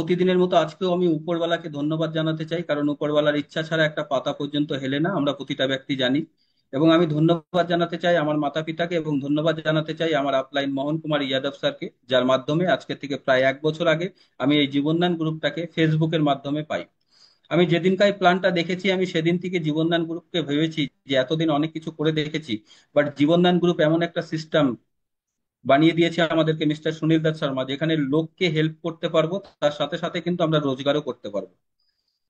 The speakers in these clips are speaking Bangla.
প্রতিদিনের মতো আজকেও আমি উপরওয়ালাকে ধন্যবাদ জানাতে চাই, কারণ উপরওয়ালার ইচ্ছা ছাড়া একটা পাতা পর্যন্ত হেলে না, আমরা প্রতিটা ব্যক্তি জানি। এবং আমি ধন্যবাদ জানাতে চাই আমার মাতা পিতাকে, এবং ধন্যবাদ জানাতে চাই আমার আপলাইন মোহন কুমার যাদব স্যারকে, যার মাধ্যমে আজকে থেকে প্রায় 1 বছর আগে আমি এই জীবনদান গ্রুপটাকে ফেসবুকের মাধ্যমে পাই। আমি যেদিনকার প্ল্যানটা দেখেছি, আমি সেদিন থেকে জীবনদান গ্রুপকে ভেবেছি যে এতদিন অনেক কিছু করে দেখেছি, বাট জীবনদান গ্রুপ এমন একটা সিস্টেম বানিয়ে দিয়েছে আমাদেরকে মিস্টার সুনীল দাস শর্মা, যেখানে লোককে হেল্প করতে পারবো, তার সাথে সাথে কিন্তু আমরা রোজগারও করতে পারবো।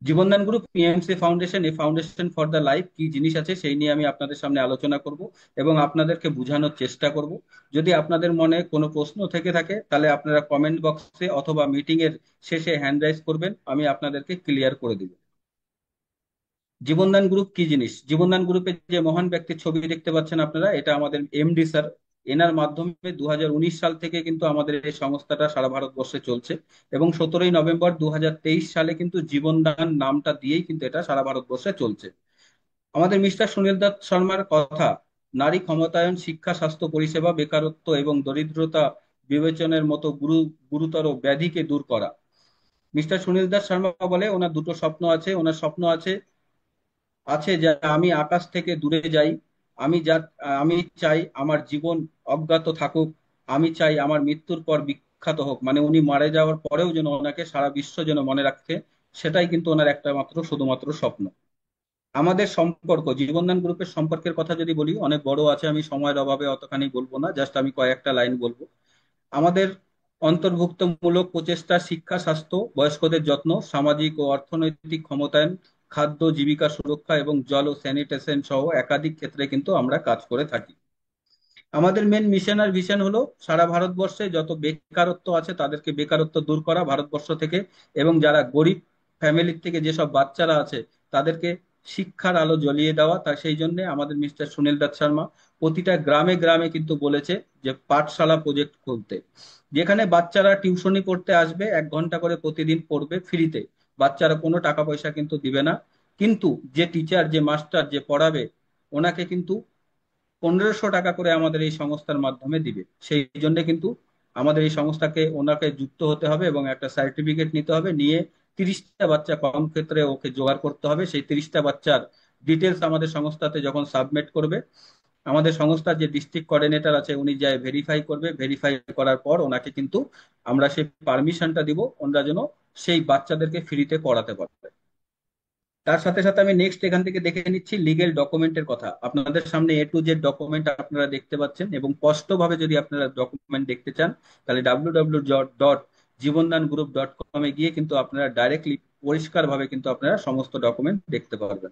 জীবনদান গ্রুপ পিএমসি ফাউন্ডেশন, এই ফাউন্ডেশন ফর দ্য লাইফ কি জিনিস আছে সেই নিয়ে আমি আপনাদের সামনে আলোচনা করব এবং আপনাদেরকে বোঝানোর চেষ্টা করব। যদি আপনাদের মনে কোনো প্রশ্ন থেকে থাকে তাহলে আপনারা কমেন্ট বক্সে অথবা মিটিং এর শেষে হ্যান্ড রাইজ করবেন, আমি আপনাদেরকে ক্লিয়ার করে দিব। জীবনদান গ্রুপ কি জিনিস? জীবনদান গ্রুপে যে মহান ব্যক্তির ছবি দেখতে পাচ্ছেন আপনারা, এটা আমাদের এমডি স্যার। এনার মাধ্যমে 2019 সাল থেকে কিন্তু আমাদের এই সংস্থাটা সারা ভারতবর্ষে চলছে, এবং 17ই নভেম্বর 2023 সালে কিন্তু জীবনদান নামটা দিয়েই কিন্তু এটা সারা ভারতবর্ষে চলছে। আমাদের মিস্টার সুনীল দত্ত শর্মার কথা, নারী ক্ষমতায়ন, শিক্ষা, স্বাস্থ্য পরিষেবা, বেকারত্ব এবং দরিদ্রতা বিবেচনের মতো গুরুতর ব্যাধিকে দূর করা। মিস্টার সুনীল দাস শর্মা বলে ওনার দুটো স্বপ্ন আছে। ওনার স্বপ্ন আছে আছে যে আমি আকাশ থেকে দূরে যাই। আমি যা আমি চাই আমার জীবন অজ্ঞাত থাকুক। আমি চাই আমার মৃত্যুর পর বিখ্যাত হোক, মানে উনি মারা যাওয়ার পরেও যেন ওনাকে সারা বিশ্ব যেন মনে রাখতে। সেটাই কিন্তু ওনার একটা মাত্র শুধুমাত্র স্বপ্ন। আমাদের সম্পর্ক, জীবনদান গ্রুপের সম্পর্কের কথা যদি বলি, অনেক বড় আছে, আমি সময়ের অভাবে অতখানি বলবো না, জাস্ট আমি কয়েকটা লাইন বলবো। আমাদের অন্তর্ভুক্তমূলক প্রচেষ্টা শিক্ষা, স্বাস্থ্য, বয়স্কদের যত্ন, সামাজিক ও অর্থনৈতিক ক্ষমতায়ন, খাদ্য জীবিকা সুরক্ষা এবং জল ও স্যানিটেশন সহ একাধিক ক্ষেত্রে কিন্তু আমরা কাজ করে থাকি। আমাদের মেন মিশন আর ভিশন হলো সারা ভারতবর্ষে যত বেকারত্ব আছে তাদেরকে বেকারত্ব দূর করা ভারতবর্ষ থেকে, এবং যারা গরিব ফ্যামিলির থেকে যেসব বাচ্চারা আছে তাদেরকে শিক্ষার আলো জ্বলিয়ে দেওয়া। তা সেই জন্য আমাদের মিস্টার সুনীল দত্ত শর্মা প্রতিটা গ্রামে গ্রামে কিন্তু বলেছে যে পাঠশালা প্রজেক্ট খুলতে, যেখানে বাচ্চারা টিউশনি পড়তে আসবে, 1 ঘন্টা করে প্রতিদিন পড়বে ফ্রিতে। বাচ্চারা কোনো টাকা পয়সা কিন্তু দিবে না, কিন্তু যে টিচার যে মাস্টার যে পড়াবে ওনাকে কিন্তু 1500 টাকা করে আমাদের এই সংস্থার মাধ্যমে দিবে। সেই জন্য কিন্তু আমাদের এই সংস্থাকে ওনাকে যুক্ত হতে হবে এবং একটা সার্টিফিকেট নিতে হবে, নিয়ে 30টা বাচ্চা কম ক্ষেত্রে ওকে জোগাড় করতে হবে। সেই 30টা বাচ্চার ডিটেলস আমাদের সংস্থাতে যখন সাবমিট করবে, আমাদের সংস্থার যে ডিস্ট্রিক্ট কোঅর্ডিনেটর আছে উনি যায় ভেরিফাই করবে, ভেরিফাই করার পর ওনাকে কিন্তু আমরা সেই পারমিশনটা দিব, ওনারা যেন সেই বাচ্চাদেরকে ফ্রিতে পড়াতে পারবে। তার সাথে সাথে আমি নেক্সট এখান থেকে দেখে নিচ্ছি লিগেল ডকুমেন্টের কথা। আপনাদের সামনে A to Z ডকুমেন্ট আপনারা দেখতে পাচ্ছেন, এবং স্পষ্টভাবে যদি আপনারা ডকুমেন্ট দেখতে চান তাহলে www.জীবনদানগ্রুপ.com-এ গিয়ে কিন্তু আপনারা ডাইরেক্টলি পরিষ্কার ভাবে কিন্তু আপনারা সমস্ত ডকুমেন্ট দেখতে পারবেন।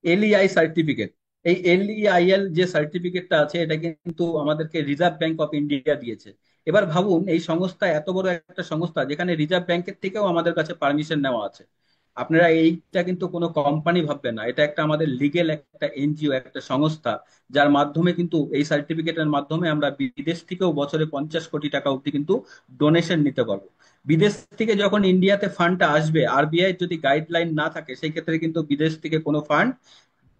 LEI সার্টিফিকেট, এই LEIL যে সার্টিফিকেটটা আছে এটা কিন্তু আমাদেরকে রিজার্ভ ব্যাংক অফ ইন্ডিয়া দিয়েছে। এবার ভাবুন, এই সংস্থা এত বড় একটা সংস্থা যেখানে রিজার্ভ ব্যাংকের থেকেও আমাদের কাছে পারমিশন নেওয়া আছে। আপনারা এইটা কিন্তু কোনো কোম্পানি ভাববেন না, এটা একটা আমাদের লিগেল একটা এনজিও, একটা সংস্থা, যার মাধ্যমে কিন্তু এই সার্টিফিকেটের মাধ্যমে আমরা বিদেশ থেকেও বছরে 50 কোটি টাকা অবধি কিন্তু ডোনেশন নিতে পারবো। বিদেশ থেকে যখন ইন্ডিয়াতে ফান্ডটা আসবে, আরবিআই যদি গাইডলাইন না থাকে সেই ক্ষেত্রে কিন্তু বিদেশ থেকে কোনো ফান্ড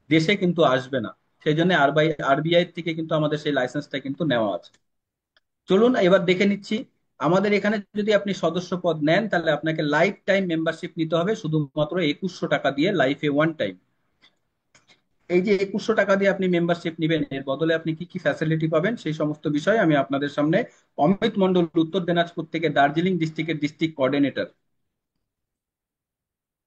দেশে কিন্তু আসবে না। সেই জন্য আরবিআই থেকে কিন্তু আমাদের সেই লাইসেন্সটা কিন্তু নেওয়া আছে। চলুন এবার দেখে নিচ্ছি। আমাদের এখানে যদি আপনি সদস্য পদ নেন তাহলে আপনাকে লাইফ টাইম মেম্বারশিপ নিতে হবে, শুধুমাত্র 2100 টাকা দিয়ে, লাইফে ওয়ান টাইম। এই যে 2100 টাকা দিয়ে আপনি মেম্বারশিপ নেবেন, এর বদলে আপনি কি কি ফ্যাসিলিটি পাবেন সেই সমস্ত বিষয় আমি আপনাদের সামনে। অমিত মন্ডল, উত্তর দিনাজপুর থেকে, দার্জিলিং ডিস্ট্রিক্টের ডিস্ট্রিক্ট কোঅর্ডিনেটর।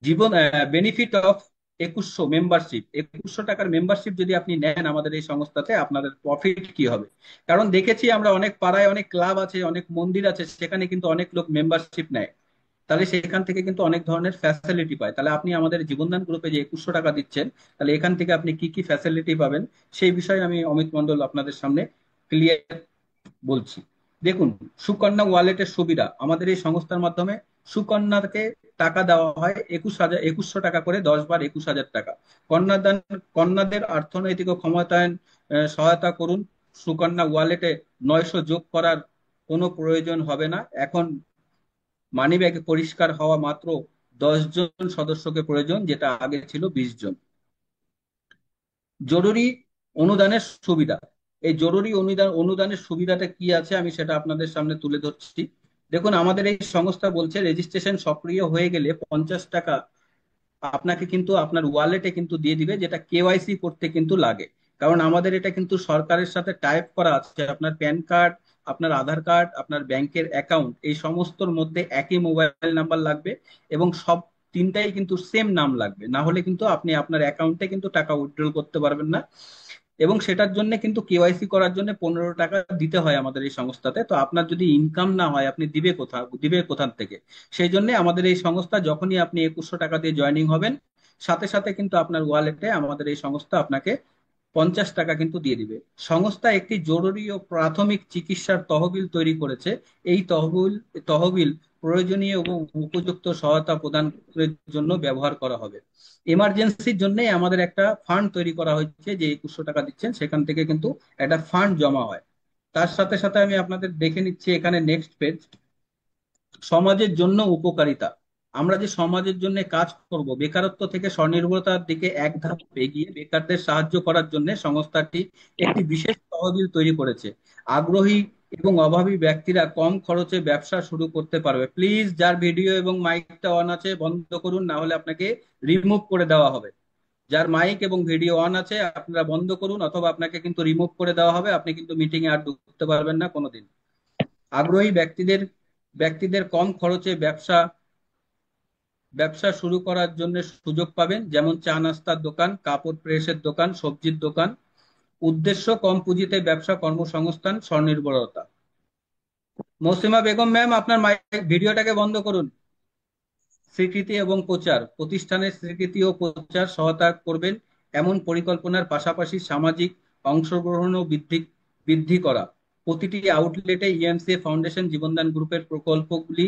জীবন বেনিফিট অফ 2100 মেম্বারশিপ, 2100 টাকার মেম্বারশিপ যদি আপনি নেন আমাদের এই সংস্থাতে, আপনাদের প্রফিট কি হবে? কারণ দেখেছি আমরা অনেক পাড়ায় অনেক ক্লাব আছে, অনেক মন্দির আছে, সেখানে কিন্তু অনেক লোক মেম্বারশিপ নেয়, তাহলে সেখান থেকে কিন্তু অনেক ধরনের ফ্যাসিলিটি পায়। তাহলে আপনি আমাদের জীবনদান গ্রুপে যে 2100 টাকা দিচ্ছেন, তাহলে এখান থেকে আপনি কি কি ফ্যাসিলিটি পাবেন সেই বিষয়ে আমি অমিত মন্ডল আপনাদের সামনে ক্লিয়ার বলছি। দেখুন, সুকন্যা ওয়ালেটের সুবিধা আমাদের এই সংস্থার মাধ্যমে সুকন্যাকে টাকা দেওয়া হয় 2100 টাকা করে, 10 বার 21,000 টাকা। কন্যাদান, কন্যাদের অর্থনৈতিক ও ক্ষমতায়ন সহায়তা করুন। সুকন্যা ওয়ালেটে 900 যোগ করার কোনো প্রয়োজন হবে না এখন। মানিব্যাগে পরিষ্কার হওয়া মাত্র 10 জন সদস্যকে প্রয়োজন, যেটা আগে ছিল 20 জন। জরুরি অনুদানের সুবিধা, এই জরুরি অনুদানের সুবিধাটা কি আছে আমি সেটা আপনাদের সামনে তুলে ধরছি। দেখুন, আমাদের এই সংস্থা বলছে রেজিস্ট্রেশন সক্রিয় হয়ে গেলে 50 টাকা আপনাকে কিন্তু আপনার ওয়ালেটে কিন্তু দিয়ে দিবে, যেটা কেওয়াইসি করতে কিন্তু লাগে। কারণ আমাদের এটা কিন্তু সরকারের সাথে টাইপ করা আছে। আপনার প্যান কার্ড, আপনার আধার কার্ড, আপনার ব্যাংকের অ্যাকাউন্ট, এই সমস্তর মধ্যে একই মোবাইল নাম্বার লাগবে এবং সব তিনটাই কিন্তু সেম নাম লাগবে, না হলে কিন্তু আপনি আপনার অ্যাকাউন্টে কিন্তু টাকা উইথড্রল করতে পারবেন না। এবং সেটার জন্য কিন্তু কেওয়াইসি করার জন্য 15 টাকা দিতে হয় আমাদের এই সংস্থাতে। তো আপনার যদি ইনকাম না হয়, আপনি দিবে কোথান থেকে? সেই জন্য আমাদের এই সংস্থা, যখনই আপনি 2100 টাকা দিয়ে জয়েনিং হবেন, সাথে সাথে কিন্তু আপনার ওয়ালেটে আমাদের এই সংস্থা আপনাকে 50 টাকা কিন্তু দিয়ে দিবে। সংস্থা একটি জরুরি ও প্রাথমিক চিকিৎসার তহবিল তৈরি করেছে। এই তহবিল প্রয়োজনীয় এবং উপযুক্ত সহায়তা প্রদানের জন্য ব্যবহার করা হবে। এমার্জেন্সির জন্য আমাদের একটা ফান্ড তৈরি করা হয়েছে, যে 2100 টাকা দিচ্ছেন সেখান থেকে কিন্তু একটা ফান্ড জমা হয়। তার সাথে সাথে আমি আপনাদের দেখে নিচ্ছি এখানে নেক্সট পেজ, সমাজের জন্য উপকারিতা। আমরা যে সমাজের জন্য কাজ করব, বেকারত্ব থেকে স্বনির্ভরতার দিকে এক ধাপ এগিয়ে বেকারদের সাহায্য করার জন্য সংস্থাটি একটি বিশেষ তহবিল তৈরি করেছে। আগ্রহী এবং অভাবী ব্যক্তিরা কম খরচে ব্যবসা শুরু করতে পারবে। প্লিজ, যার ভিডিও এবং মাইকটা অন আছে বন্ধ করুন, না হলে আপনাকে রিমুভ করে দেওয়া হবে। যার মাইক এবং ভিডিও অন আছে আপনারা বন্ধ করুন, অথবা আপনাকে কিন্তু রিমুভ করে দেওয়া হবে। আপনি কিন্তু মিটিং এ আর ঢুকতে পারবেন না কোনোদিন। আগ্রহী ব্যক্তিদের ব্যক্তিদের কম খরচে ব্যবসা ব্যবসা শুরু করার জন্য সুযোগ পাবেন, যেমন চা নাস্তার দোকান, কাপড় প্রেসের দোকান, সবজির দোকান। উদ্দেশ্য কম পুঁজিতে ব্যবসা, কর্মসংস্থান, স্বনির্ভরতা। মৌসিমা বেগম ম্যাম, আপনার ভিডিওটাকে বন্ধ করুন। স্বীকৃতি এবং প্রচার, প্রতিষ্ঠানের স্বীকৃতি ও প্রচার সহায়তা করবেন এমন পরিকল্পনার পাশাপাশি সামাজিক অংশগ্রহণও বৃদ্ধি বৃদ্ধি করা। প্রতিটি আউটলেটে ইএমসি ফাউন্ডেশন, জীবনদান গ্রুপের প্রকল্পগুলি,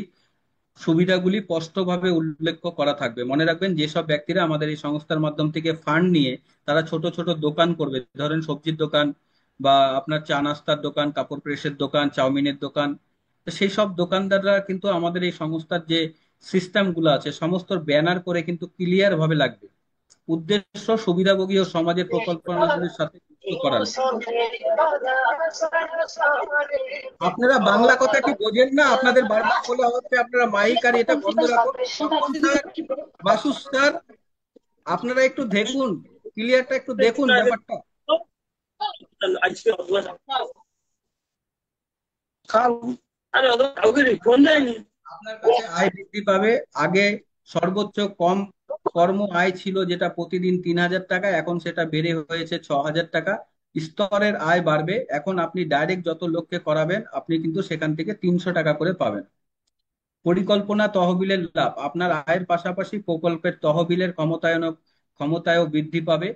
সুবিধাগুলি স্পষ্টভাবে উল্লেখ করা থাকবে। মনে রাখবেন, যেসব ব্যক্তিরা আমাদের এই সংস্থার মাধ্যম থেকে ফান্ড নিয়ে তারা ছোট ছোট দোকান করবে, ধরেন সবজির দোকান বা আপনার চা নাস্তার দোকান, কাপড় প্রেসের দোকান, চাউমিনের দোকান, তো সেই সব দোকানদাররা কিন্তু আমাদের এই সংস্থার যে সিস্টেম গুলো আছে সমস্ত ব্যানার করে কিন্তু ক্লিয়ার ভাবে লাগবে। উদ্দেশ্য সুবিধাভোগী ও সমাজের প্রকল্পনাগুলির সাথে যুক্ত করানো। আপনারা বাংলা কথা কি বোঝেন না? আপনাদের বারবার বলা হচ্ছে আপনারা মাইক আর এটা বন্ধ রাখুন। স্বপন স্যার, বাসু স্যার, আপনারা একটু দেখুন, ক্লিয়ারটা একটু দেখুন ব্যাপারটা। আপনার কাছে আয় বৃদ্ধি পাবে। আগে সর্বোচ্চ কম কর্ম আয় ছিল যেটা প্রতিদিন 3000 টাকা, এখন সেটা বেড়ে হয়েছে 6000 টাকা। স্তরের আয় বাড়বে, এখন আপনি ডাইরেক্ট যত লোককে করাবেন আপনি কিন্তু সেখান থেকে 300 টাকা করে পাবেন। পরিকল্পনা তহবিলের লাভ, আপনার আয়ের পাশাপাশি প্রকল্পের তহবিলের ক্ষমতায়ও বৃদ্ধি পাবে।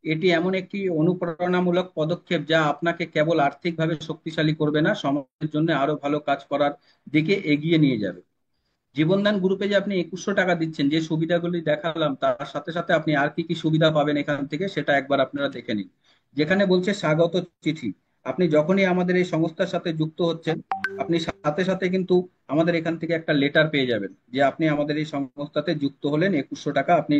এটি এমন একটি অনুপ্রেরণামূলক পদক্ষেপ যা আপনাকে কেবল আর্থিকভাবে শক্তিশালী করবে না, সমাজের জন্য আরো ভালো কাজ করার দিকে এগিয়ে নিয়ে যাবে। জীবনদান গ্রুপে যে আপনি 2100 টাকা দিচ্ছেন, যে সুবিধাগুলি দেখালাম তার সাথে সাথে আপনি আর কি কি সুবিধা পাবেন এখান থেকে সেটা একবার আপনারা দেখে নিন। যেখানে বলছে স্বাগত চিঠি, আপনি যখনই আমাদের এই সংস্থার সাথে যুক্ত হচ্ছেন, আপনি সাথে সাথে কিন্তু আমাদের এখান থেকে একটা লেটার পেয়ে যাবেন যে আপনি আমাদের এই সংস্থাতে যুক্ত হলেন, 2100 টাকা আপনি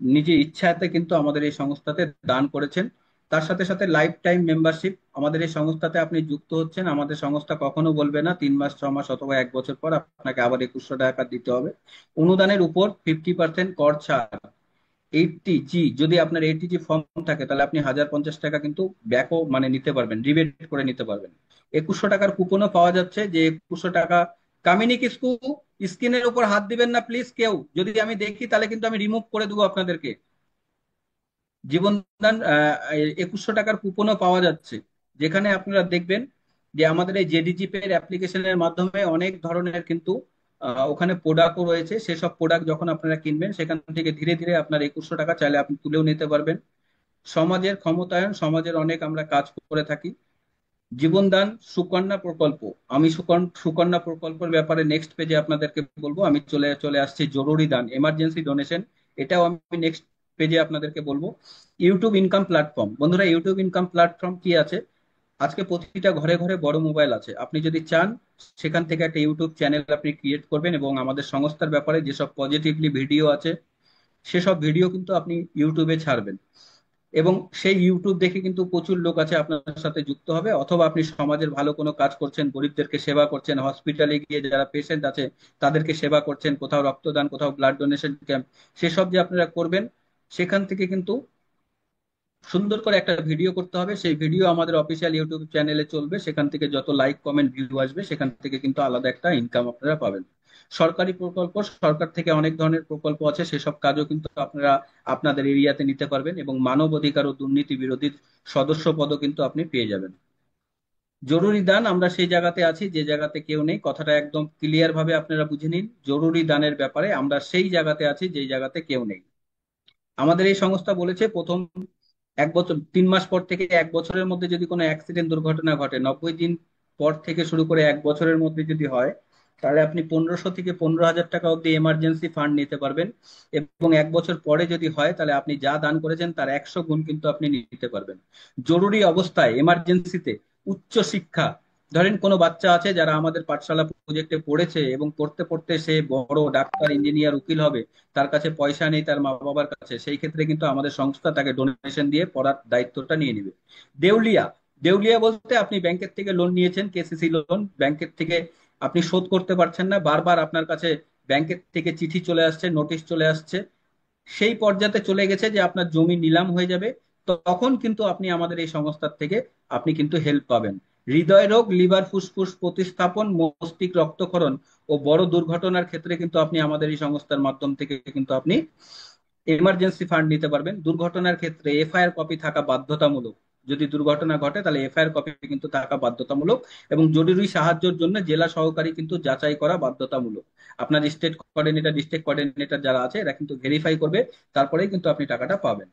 নিজে ইচ্ছাতে কিন্তু আমাদের এই সংস্থাতে দান করেছেন। তার সাথে সাথে লাইফ টাইম মেম্বারশিপ, আমাদের এই সংস্থাতে আপনি যুক্ত হচ্ছেন, আমাদের সংস্থা কখনো বলবে না 3 মাস, 6 মাস অথবা 1 বছর পর আপনাকে আবার 2100 টাকা দিতে হবে। অনুদানের উপর 50% কর ছাড়। 80G, যদি আপনার 80G ফর্ম থাকে তাহলে আপনি 1050 টাকা কিন্তু ব্যাকও মানে নিতে পারবেন, রিবেট করে নিতে পারবেন। 2100 টাকার কুপনও পাওয়া যাচ্ছে, যে 2100 টাকা। কামিনী কিসকু, স্ক্রিনের উপর হাত দিবেন না প্লিজ কেউ, যদি আমি দেখি তাহলে কিন্তু আমি রিমুভ করে দেবো আপনাদেরকে। জীবনদান 2100 টাকার কুপনও পাওয়া যাচ্ছে, যেখানে আপনারা দেখবেন যে আমাদের এই জেডিজিপে এর অ্যাপ্লিকেশনের মাধ্যমে অনেক ধরনের কিন্তু ওখানে প্রোডাক্টও রয়েছে। সেসব প্রোডাক্ট যখন আপনারা কিনবেন সেখান থেকে ধীরে ধীরে আপনার 2100 টাকা চাইলে আপনি তুলেও নিতে পারবেন। সমাজের ক্ষমতায়ন, সমাজের অনেক আমরা কাজ করে থাকি। জীবনদান সুকন্যা প্রকল্প, আমি সুকন্যা প্রকল্পের ব্যাপারে নেক্সট পেজে আপনাদেরকে বলবো। আমি চলে চলে আসছি জরুরি দান, এমার্জেন্সি ডোনেশন, এটাও আমি নেক্সট পেজে আপনাদেরকে বলবো। ইউটিউব ইনকাম প্ল্যাটফর্ম, বন্ধুরা ইউটিউব ইনকাম প্ল্যাটফর্ম কি আছে? আজকে প্রতিটা ঘরে ঘরে বড় মোবাইল আছে। আপনি যদি চান সেখান থেকে একটা ইউটিউব চ্যানেল আপনি ক্রিয়েট করবেন এবং আমাদের সংস্থার ব্যাপারে যেসব পজিটিভলি ভিডিও আছে সেসব ভিডিও কিন্তু আপনি ইউটিউবে ছাড়বেন। এবং সেই ইউটিউব দেখে কিন্তু প্রচুর লোক আছে আপনার সাথে যুক্ত হবে, অথবা আপনি সমাজের ভালো কোনো কাজ করছেন, গরিবদেরকে সেবা করছেন, হসপিটালে গিয়ে যারা পেশেন্ট আছে তাদেরকে সেবা করছেন, কোথাও রক্তদান, কোথাও ব্লাড ডোনেশন ক্যাম্প, সেসব যে আপনারা করবেন, সেখান থেকে কিন্তু সুন্দর করে একটা ভিডিও করতে হবে। সেই ভিডিও আমাদের অফিসিয়াল ইউটিউব চ্যানেলে চলবে, সেখান থেকে যত লাইক কমেন্ট ভিউ আসবে সেখান থেকে কিন্তু আলাদা একটা ইনকাম আপনারা পাবেন। সরকারি প্রকল্প, সরকার থেকে অনেক ধরনের প্রকল্প আছে, সেসব কাজও কিন্তু আপনারা আপনাদের এরিয়াতে নিতে পারবেন, এবং মানব অধিকার ও দুর্নীতি বিরোধী সদস্য পদও কিন্তু আপনি পেয়ে যাবেন। জরুরি দান, আমরা সেই জায়গাতে আছি যে জায়গাতে কেউ নেই, কথাটা একদম ক্লিয়ার ভাবে আপনারা বুঝে নিন। জরুরি দানের ব্যাপারে আমরা সেই জায়গাতে আছি যে জায়গাতে কেউ নেই। আমাদের এই সংস্থা বলেছে প্রথম 1 বছর 3 মাস পর থেকে 1 বছরের মধ্যে যদি কোনো অ্যাক্সিডেন্ট দুর্ঘটনা ঘটে, 90 দিন পর থেকে শুরু করে 1 বছরের মধ্যে যদি হয়, তাহলে আপনি 1500 থেকে 15,000 টাকা অব্দি এমার্জেন্সি ফান্ড নিতে পারবেন। এবং 1 বছর পরে যদি হয়, তাহলে আপনি যা দান করেছেন তার 100 গুণ কিন্তু আপনি নিতে পারবেন। জরুরি অবস্থায়, এমার্জেন্সিতে, উচ্চ শিক্ষা, ধরেন কোনো বাচ্চা আছে যারা আমাদের পাঠশালা প্রজেক্টে পড়েছে এবং পড়তে পড়তে সে বড় ডাক্তার, ইঞ্জিনিয়ার, উকিল হবে, তার কাছে পয়সা নেই তার মা বাবার কাছে, সেই ক্ষেত্রে কিন্তু আমাদের সংস্থা তাকে ডোনেশন দিয়ে পড়ার দায়িত্বটা নিয়ে নেবে। দেউলিয়া, দেউলিয়া বলতে আপনি ব্যাংকের থেকে লোন নিয়েছেন, কেসিসি লোন, ব্যাংকের থেকে আপনি শোধ করতে পারছেন না, বারবার আপনার কাছে ব্যাংকের থেকে চিঠি চলে আসছে, নোটিশ চলে আসছে, সেই পর্যায়ে চলে গেছে যে আপনার জমি নিলাম হয়ে যাবে, তখন কিন্তু আপনি আমাদের এই সংস্থার থেকে আপনি কিন্তু হেল্প পাবেন। হৃদয় রোগ, লিভার ফুসফুস প্রতিস্থাপন, মস্তিষ্ক রক্তক্ষরণ ও বড় দুর্ঘটনার ক্ষেত্রে কিন্তু আপনি আমাদের এই সংস্থার মাধ্যম থেকে কিন্তু আপনি এমার্জেন্সি ফান্ড নিতে পারবেন। দুর্ঘটনার ক্ষেত্রে এফআইআর কপি থাকা বাধ্যতামূলক। যদি দুর্ঘটনা ঘটে তাহলে এফআইআর কপি কিন্তু থাকা বাধ্যতামূলক। এবং জরুরি সাহায্যের জন্য জেলা সহকারী কিন্তু যাচাই করা বাধ্যতামূলক। আপনার স্টেট কোঅর্ডিনেটর, ডিস্ট্রিক্ট কোঅর্ডিনেটর যারা আছে এরা কিন্তু ভেরিফাই করবে, তারপরেই কিন্তু আপনি টাকাটা পাবেন।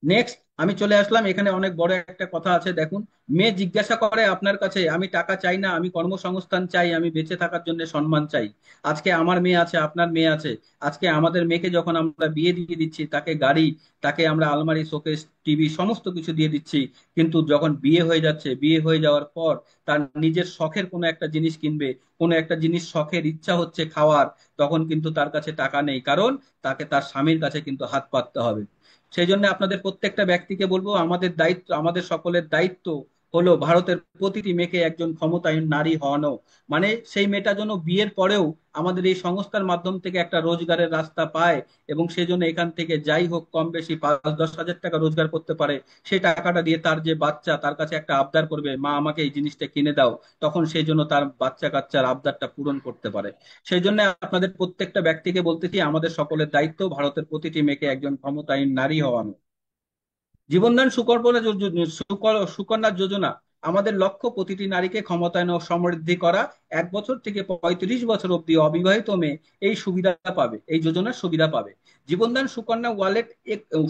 নেক্সট আমি চলে আসলাম, এখানে অনেক বড় একটা কথা আছে দেখুন। মেয়ে জিজ্ঞাসা করে আপনার কাছে, আমি টাকা চাই না, আমি কর্মসংস্থান চাই, আমি বেঁচে থাকার জন্য সম্মান চাই। আজকে আমার মেয়ে আছে, আপনার মেয়ে আছে, আজকে আমাদের মেয়েকে যখন আমরা বিয়ে দিয়ে দিচ্ছি, তাকে গাড়ি, তাকে আমরা আলমারি, শোকেস, টিভি সমস্ত কিছু দিয়ে দিচ্ছি, কিন্তু যখন বিয়ে হয়ে যাচ্ছে, বিয়ে হয়ে যাওয়ার পর তার নিজের শখের কোনো একটা জিনিস কিনবে, কোনো একটা জিনিস শখের ইচ্ছা হচ্ছে খাওয়ার, তখন কিন্তু তার কাছে টাকা নেই, কারণ তাকে তার স্বামীর কাছে কিন্তু হাত পাততে হবে। সেই জন্য আপনাদের প্রত্যেকটা ব্যক্তিকে বলবো, আমাদের দায়িত্ব, আমাদের সকলের দায়িত্ব হলো ভারতের প্রতিটি মেয়েকে একজন ক্ষমতায়ন নারী হওয়ানো। মানে সেই মেয়েটা যেন বিয়ের পরেও আমাদের এই সংস্থার মাধ্যম থেকে একটা রোজগারের রাস্তা পায়, এবং সেই জন্য এখান থেকে যাই হোক কম বেশি 5-10 হাজার টাকা রোজগার করতে পারে। সেই টাকাটা দিয়ে তার যে বাচ্চা, তার কাছে একটা আবদার করবে, মা আমাকে এই জিনিসটা কিনে দাও, তখন সেই জন্য তার বাচ্চা কাচ্চার আবদারটা পূরণ করতে পারে। সেই জন্য আপনাদের প্রত্যেকটা ব্যক্তিকে বলতেছি, আমাদের সকলের দায়িত্ব ভারতের প্রতিটি মেয়েকে একজন ক্ষমতায়ন নারী হওয়ানো। জীবনদান সুকন্যা যোজনা, আমাদের লক্ষ্য প্রতিটি নারীকে ক্ষমতায়ন ও সমৃদ্ধি করা। 1 বছর থেকে 35 বছর অব্দি অবিবাহিত মেয়ে এই সুবিধা পাবে, এই যোজনার সুবিধা পাবে। জীবনদান সুকন্যা ওয়ালেট,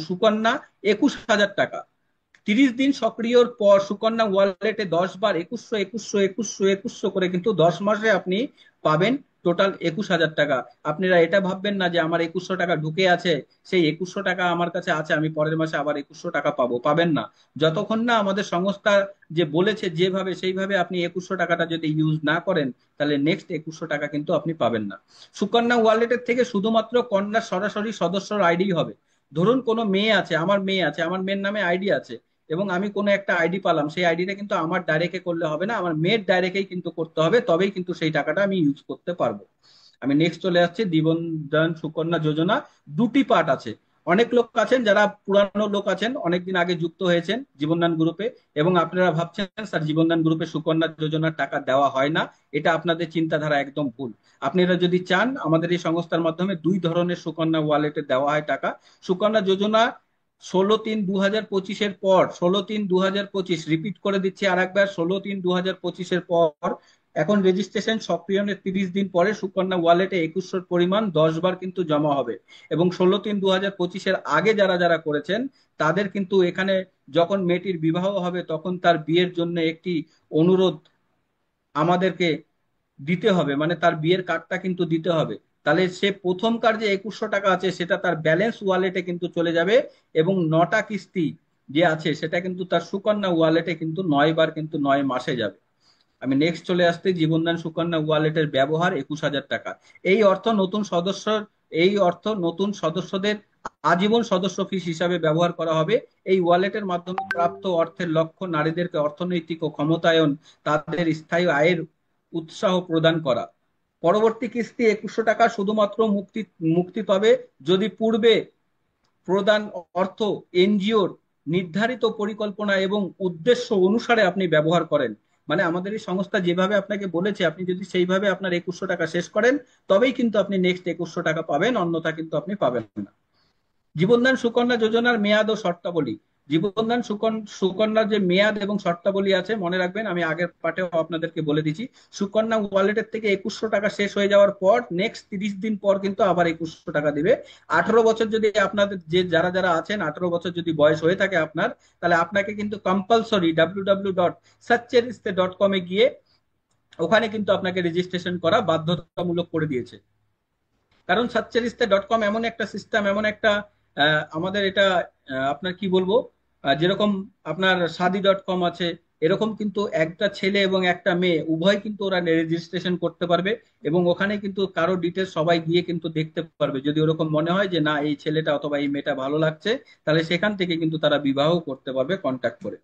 সুকন্যা 21,000 টাকা। 30 দিন সক্রিয়র পর সুকন্যা ওয়ালেটে 10 বার 2100 2100 2100 2100 করে কিন্তু 10 মাসে আপনি পাবেন টোটাল 21,000 টাকা। আপনারা এটা ভাববেন না যে আমার 2100 টাকা ঢুকে আছে, সেই 2100 টাকা আমার কাছে আছে, আমি পরের মাসে আবার 2100 টাকা পাবো, পাবেন না। যতক্ষণ না আমাদের সংস্থা যে বলেছে যেভাবে সেইভাবে আপনি 2100 টাকাটা যদি ইউজ না করেন, তাহলে নেক্সট 2100 টাকা কিন্তু আপনি পাবেন না। সুকন্যা ওয়ালেটের থেকে শুধুমাত্র কন্যার সরাসরি সদস্যর আইডি হবে। ধরুন কোনো মেয়ে আছে, আমার মেয়ে আছে, আমার মেয়ের নামে আইডি আছে, এবং আমি কোনো একটা আইডি পালাম, সেই আইডিটা কিন্তু আমার ডাইরেক্টে করলে হবে না, আমার মেয়ের ডাইরেক্টেই কিন্তু করতে হবে, তবেই কিন্তু সেই টাকাটা আমি ইউজ করতে পারবো। আমি নেক্সট চলে আসছি, জীবন দান সুকন্যা যোজনা। দুটি পার্ট আছে। অনেক লোক আছেন যারা পুরানো লোক আছেন, অনেকদিন আগে যুক্ত হয়েছেন জীবনদান গ্রুপে, এবং আপনারা ভাবছেন স্যার জীবনদান গ্রুপে সুকন্যা যোজনার টাকা দেওয়া হয় না, এটা আপনাদের চিন্তাধারা একদম ভুল। আপনারা যদি চান, আমাদের এই সংস্থার মাধ্যমে 2 ধরনের সুকন্যা ওয়ালেটে দেওয়া হয় টাকা। সুকন্যা যোজনা 16/3/2025 পর, 16/3/2025, রিপিট করে দিচ্ছি আর একবার, 16/3/2025 পর এখন রেজিস্ট্রেশন সক্রিয়নের 30 দিন পরে সুকন্যা ওয়ালেটে 2100 পরিমাণ 10 বার কিন্তু জমা হবে। এবং 16/3/2025 আগে যারা যারা করেছেন, তাদের কিন্তু এখানে যখন মেয়েটির বিবাহ হবে তখন তার বিয়ের জন্য একটি অনুরোধ আমাদেরকে দিতে হবে, মানে তার বিয়ের কার্ডটা কিন্তু দিতে হবে। তাহলে সে প্রথমকার যে 2100 টাকা আছে সেটা তার ব্যালেন্স ওয়ালেটে কিন্তু চলে যাবে, এবং 9টা কিস্তি যে আছে সেটা কিন্তু তার সুকন্যা ওয়ালেটে কিন্তু 9 বার কিন্তু 9 মাসে যাবে। আমি নেক্সট চলে আসতে, জীবনদান সুকন্যা ওয়ালেটের ব্যবহার 21,000 টাকা। এই অর্থ নতুন সদস্য, এই অর্থ নতুন সদস্যদের আজীবন সদস্য ফিস হিসাবে ব্যবহার করা হবে। এই ওয়ালেটের মাধ্যমে প্রাপ্ত অর্থের লক্ষ্য নারীদেরকে অর্থনৈতিক ও ক্ষমতায়ন, তাদের স্থায়ী আয়ের উৎসাহ প্রদান করা। পরবর্তী কিস্তি 2100 টাকা শুধুমাত্র মুক্তি মুক্তি পাবে যদি পূর্বে প্রদান অর্থ এনজিওর নির্ধারিত পরিকল্পনা এবং উদ্দেশ্য অনুসারে আপনি ব্যবহার করেন। মানে আমাদের এই সংস্থা যেভাবে আপনাকে বলেছে, আপনি যদি সেইভাবে আপনার 2100 টাকা শেষ করেন, তবেই কিন্তু আপনি নেক্সট 2100 টাকা পাবেন, অন্যথা কিন্তু আপনি পাবেন না। জীবনদান সুকন্যা যোজনার মেয়াদ ও শর্তাবলী। জীবনদান সুকন্যার যে মেয়াদ এবং শর্তাবলী আছে, মনে রাখবেন, আমি আগের পার্টেও আপনাদেরকে বলে দিচ্ছি। সুকন্যা ওয়ালেটের থেকে 2100 টাকা শেষ হয়ে যাওয়ার পর নেক্সট 30 দিন পর কিন্তু আবার 2100 টাকা দিবে। 18 বছর যদি আপনাদের যে যারা যারা আছেন, 18 বছর যদি বয়স হয়ে থাকে আপনার, তাহলে আপনাকে কিন্তু কম্পালসরি www.saccherisте.com এ গিয়ে ওখানে কিন্তু আপনাকে রেজিস্ট্রেশন করা বাধ্যতামূলক করে দিয়েছে। কারণ সাচ্চেরিস্তে.com এমন একটা সিস্টেম, এমন একটা আমাদের এটা আপনার কি বলবো, যেরকম আপনার শাদি.com আছে, এরকম কিন্তু একটা ছেলে এবং একটা মেয়ে উভয় কিন্তু ওরা রেজিস্ট্রেশন করতে পারবে। এবং ওখানে কিন্তু কারো ডিটেলস সবাই গিয়ে কিন্তু দেখতে পারবে। যদি ওরকম মনে হয় যে না, এই ছেলেটা অথবা এই মেয়েটা ভালো লাগছে, তাহলে সেখান থেকে কিন্তু তারা বিবাহ করতে পারবে কন্ট্যাক্ট করে।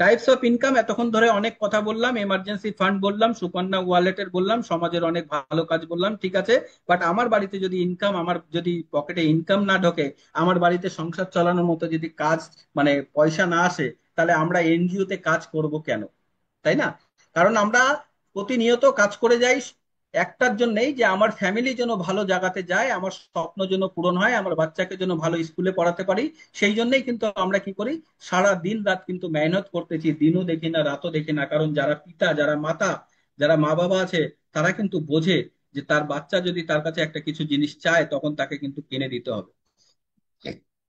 টাইপস অফ ইনকাম, এতক্ষণ ধরে অনেক কথা বললাম, এমার্জেন্সি ফান্ড বললাম, সুকন্যা ওয়ালেটের বললাম, সমাজের অনেক ভালো কাজ বললাম, ঠিক আছে। বাট আমার বাড়িতে যদি ইনকাম, আমার যদি পকেটে ইনকাম না ঢোকে, আমার বাড়িতে সংসার চালানোর মতো যদি কাজ মানে পয়সা না আসে, তাহলে আমরা এনজিও তে কাজ করব কেন? তাই না? কারণ আমরা প্রতিনিয়ত কাজ করে যাই একটার জন্যই, যে আমার ফ্যামিলি যেন ভালো জায়গাতে যায়, আমার স্বপ্ন যেন পূরণ হয়, আমার বাচ্চাকে যেন ভালো স্কুলে পড়াতে পারি। সেই জন্যই কিন্তু আমরা কি করি, সারা দিন রাত কিন্তু মেহনত করতেছি, দিনও দেখি না রাতও দেখি না। কারণ যারা পিতা, যারা মাতা, যারা মা বাবা আছে, তারা কিন্তু বোঝে যে তার বাচ্চা যদি তার কাছে একটা কিছু জিনিস চায়, তখন তাকে কিন্তু কিনে দিতে হবে।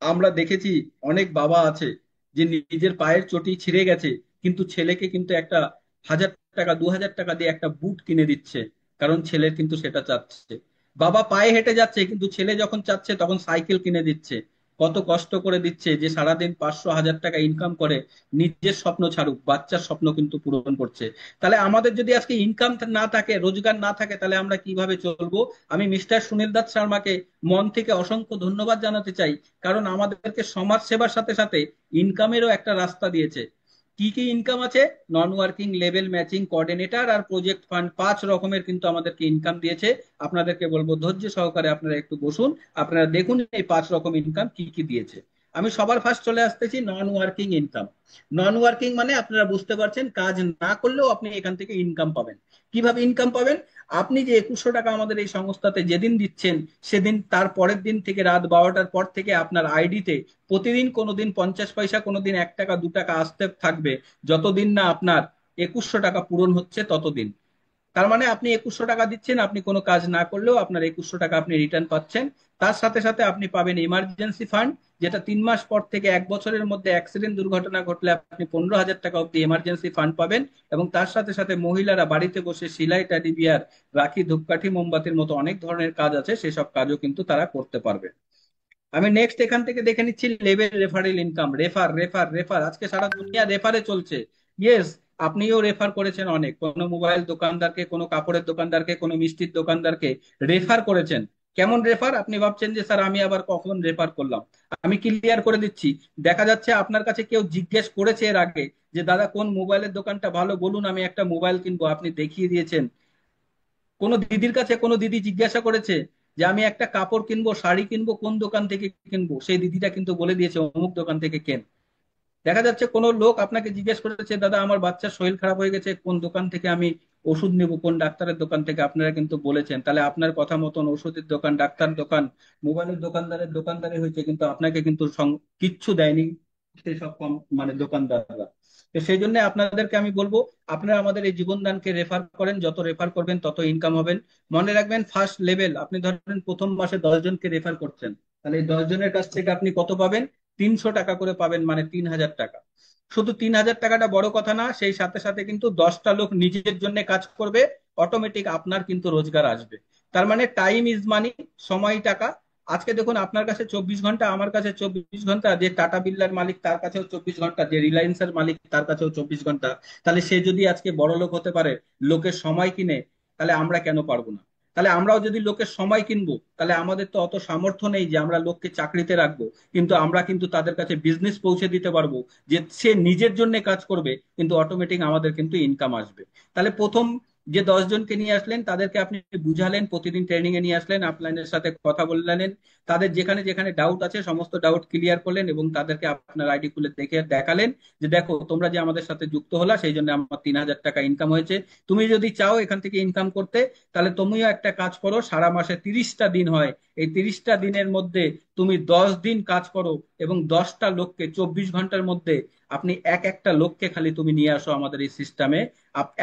আমরা দেখেছি অনেক বাবা আছে যে নিজের পায়ের চটি ছিঁড়ে গেছে, কিন্তু ছেলেকে কিন্তু একটা 1000 টাকা 2000 টাকা দিয়ে একটা বুট কিনে দিচ্ছে, কারণ ছেলে কিন্তু সেটা চাচ্ছে। বাবা পায়ে হেঁটে যাচ্ছে, কিন্তু ছেলে যখন চাচ্ছে তখন সাইকেল কিনে দিচ্ছে। কত কষ্ট করে দিচ্ছে, যে সারাদিন 500 1000 টাকা ইনকাম করে নিজের স্বপ্ন ছাড়ুক, বাচ্চার স্বপ্ন কিন্তু পূরণ করছে। তাহলে আমাদের যদি আজকে ইনকাম না থাকে, রোজগার না থাকে, তাহলে আমরা কিভাবে চলবো? আমি মিস্টার সুনীল দাস শর্মাকে মন থেকে অসংখ্য ধন্যবাদ জানাতে চাই, কারণ আমাদেরকে সমাজ সেবার সাথে সাথে ইনকামেরও একটা রাস্তা দিয়েছে। কি কি ইনকাম আছে? Non working, level matching, coordinator আর প্রজেক্ট ফান্ড, 5 রকমের কিন্তু আমাদেরকে ইনকাম দিয়েছে। আপনাদেরকে বলবো ধৈর্য সহকারে আপনারা একটু বসুন, আপনারা দেখুন এই 5 রকম ইনকাম কি কি দিয়েছে। আমি সবার ফার্স্ট চলে আসতেছি নন ওয়ার্কিং ইনকাম। নন ওয়ার্কিং মানে আপনারা বুঝতে পারছেন, কাজ না করলেও আপনি এখান থেকে ইনকাম পাবেন। কিভাবে ইনকাম পাবেন? আপনি যে 2100 টাকা আমাদের এই সংস্থাতে যেদিন দিচ্ছেন, সেদিন তার পরের দিন থেকে রাত 12টার পর থেকে আপনার আইডিতে প্রতিদিন কোনোদিন 50 পয়সা, কোনোদিন 1 টাকা 2 টাকা আসতে থাকবে, যতদিন না আপনার 2100 টাকা পূরণ হচ্ছে ততদিন। তার মানে আপনি 2100 টাকা দিচ্ছেন, আপনি কোনো কাজ না করলেও আপনার 2100 টাকা আপনি রিটার্ন পাচ্ছেন। তার সাথে সাথে আপনি পাবেন ইমার্জেন্সি ফান্ড, যেটা 3 মাস পর থেকে 1 বছরের মধ্যে অ্যাক্সিডেন্ট দুর্ঘটনা ঘটলে আপনি 15,000 টাকা অব্দি এমার্জেন্সি ফান্ড পাবেন। এবং তার সাথে সাথে মহিলারা বাড়িতে বসে সেলাই, টেডি বিয়ার, রাখি, ধূপকাঠি, মোমবাতির মতো অনেক ধরনের কাজ আছে, সেসব কাজও কিন্তু তারা করতে পারবে। আমি নেক্সট এখান থেকে দেখে নিচ্ছি level referral income. Refer refer refer, আজকে সারা দুনিয়া রেফারে চলছে। ইয়েস, আপনিও রেফার করেছেন অনেক, কোনো মোবাইল দোকানদারকে, কোনো কাপড়ের দোকানদারকে, কোনো মিষ্টির দোকানদারকে রেফার করেছেন। কেমন রেফার? আপনি ভাবছেন যে স্যার আমি আবার কখন রেফার করলাম। আমি ক্লিয়ার করে দিচ্ছি। দেখা যাচ্ছে আপনার কাছে কেউ জিজ্ঞেস করেছে এর আগে যে দাদা কোন মোবাইলের দোকানটা ভালো বলুন, আমি একটা মোবাইল কিনবো, আপনি দেখিয়ে দিয়েছেন। কোনো দিদির কাছে কোনো দিদি জিজ্ঞাসা করেছে যে আমি একটা কাপড় কিনবো, শাড়ি কিনবো, কোন দোকান থেকে কিনবো, সেই দিদিটা কিন্তু বলে দিয়েছে অমুক দোকান থেকে কেন। দেখা যাচ্ছে কোনো লোক আপনাকে জিজ্ঞেস করেছে দাদা আমার বাচ্চার শরীর খারাপ হয়ে গেছে, কোন দোকান থেকে আমি ওষুধ নেবো, কোন ডাক্তারের দোকান থেকে, আপনারা কিন্তু বলেছেন। তাহলে আপনার কথা মতন ওষুধের দোকান, ডাক্তার দোকান, মোবাইলের দোকানদারের দোকানদারি হয়েছে, কিন্তু আপনাকে কিন্তু কিচ্ছু দেয়নি সেসব কম মানে দোকানদাররা। তো সেই জন্য আপনাদেরকে আমি বলবো, আপনারা আমাদের এই জীবনদানকে রেফার করেন, যত রেফার করবেন তত ইনকাম হবেন। মনে রাখবেন, ফার্স্ট লেভেল আপনি ধরেন প্রথম মাসে 10 জনকে রেফার করছেন, তাহলে এই 10 জনের কাছ থেকে আপনি কত পাবেন? 300 টাকা করে পাবেন, মানে 3000 টাকা। শুধু 3000 টাকাটা বড় কথা না, সেই সাথে সাথে কিন্তু 10টা লোক নিজের জন্য কাজ করবে, অটোমেটিক আপনার কিন্তু রোজগার আসবে। তার মানে টাইম ইজ মানি, সময় টাকা। আজকে দেখুন আপনার কাছে 24 ঘন্টা, আমার কাছে 24 ঘন্টা, যে টাটা বিল্লার মালিক তার কাছেও 24 ঘন্টা, যে রিলায়েন্সের মালিক তার কাছেও 24 ঘন্টা। তাহলে সে যদি আজকে বড় লোক হতে পারে লোকের সময় কিনে, তাহলে আমরা কেন পারবো না? তাহলে আমরাও যদি লোকের সময় কিনবো, তাহলে আমাদের তো অত সামর্থ্য নেই যে আমরা লোককে চাকরিতে রাখবো, কিন্তু আমরা কিন্তু তাদের কাছে বিজনেস পৌঁছে দিতে পারবো যে সে নিজের জন্য কাজ করবে, কিন্তু অটোমেটিক আমাদের কিন্তু ইনকাম আসবে। তাহলে প্রথম যে 10 জনকে নিয়ে আসলেন তাদেরকে আপনি বুঝালেন, প্রতিদিন ট্রেনিং এ নিয়ে আসলেন, আপলাইনের সাথে কথা বললেন, তাদের যেখানে যেখানে ডাউট আছে সমস্ত ডাউট ক্লিয়ার করলেন, এবং তাদেরকে আপনার আইডি খুলে দেখে দেখালেন যে দেখো তোমরা যে আমাদের সাথে যুক্ত হলা সেই জন্য আমার 3,000 টাকা ইনকাম হয়েছে। তুমি যদি চাও এখান থেকে ইনকাম করতে, তাহলে তুমিও একটা কাজ করো, সারা মাসে 30টা দিন হয়, এই 30টা দিনের মধ্যে তুমি 10 দিন কাজ করো, এবং 10টা লোককে 24 ঘন্টার মধ্যে আপনি এক একটা লোককে খালি তুমি নিয়ে আসো আমাদের এই সিস্টেমে।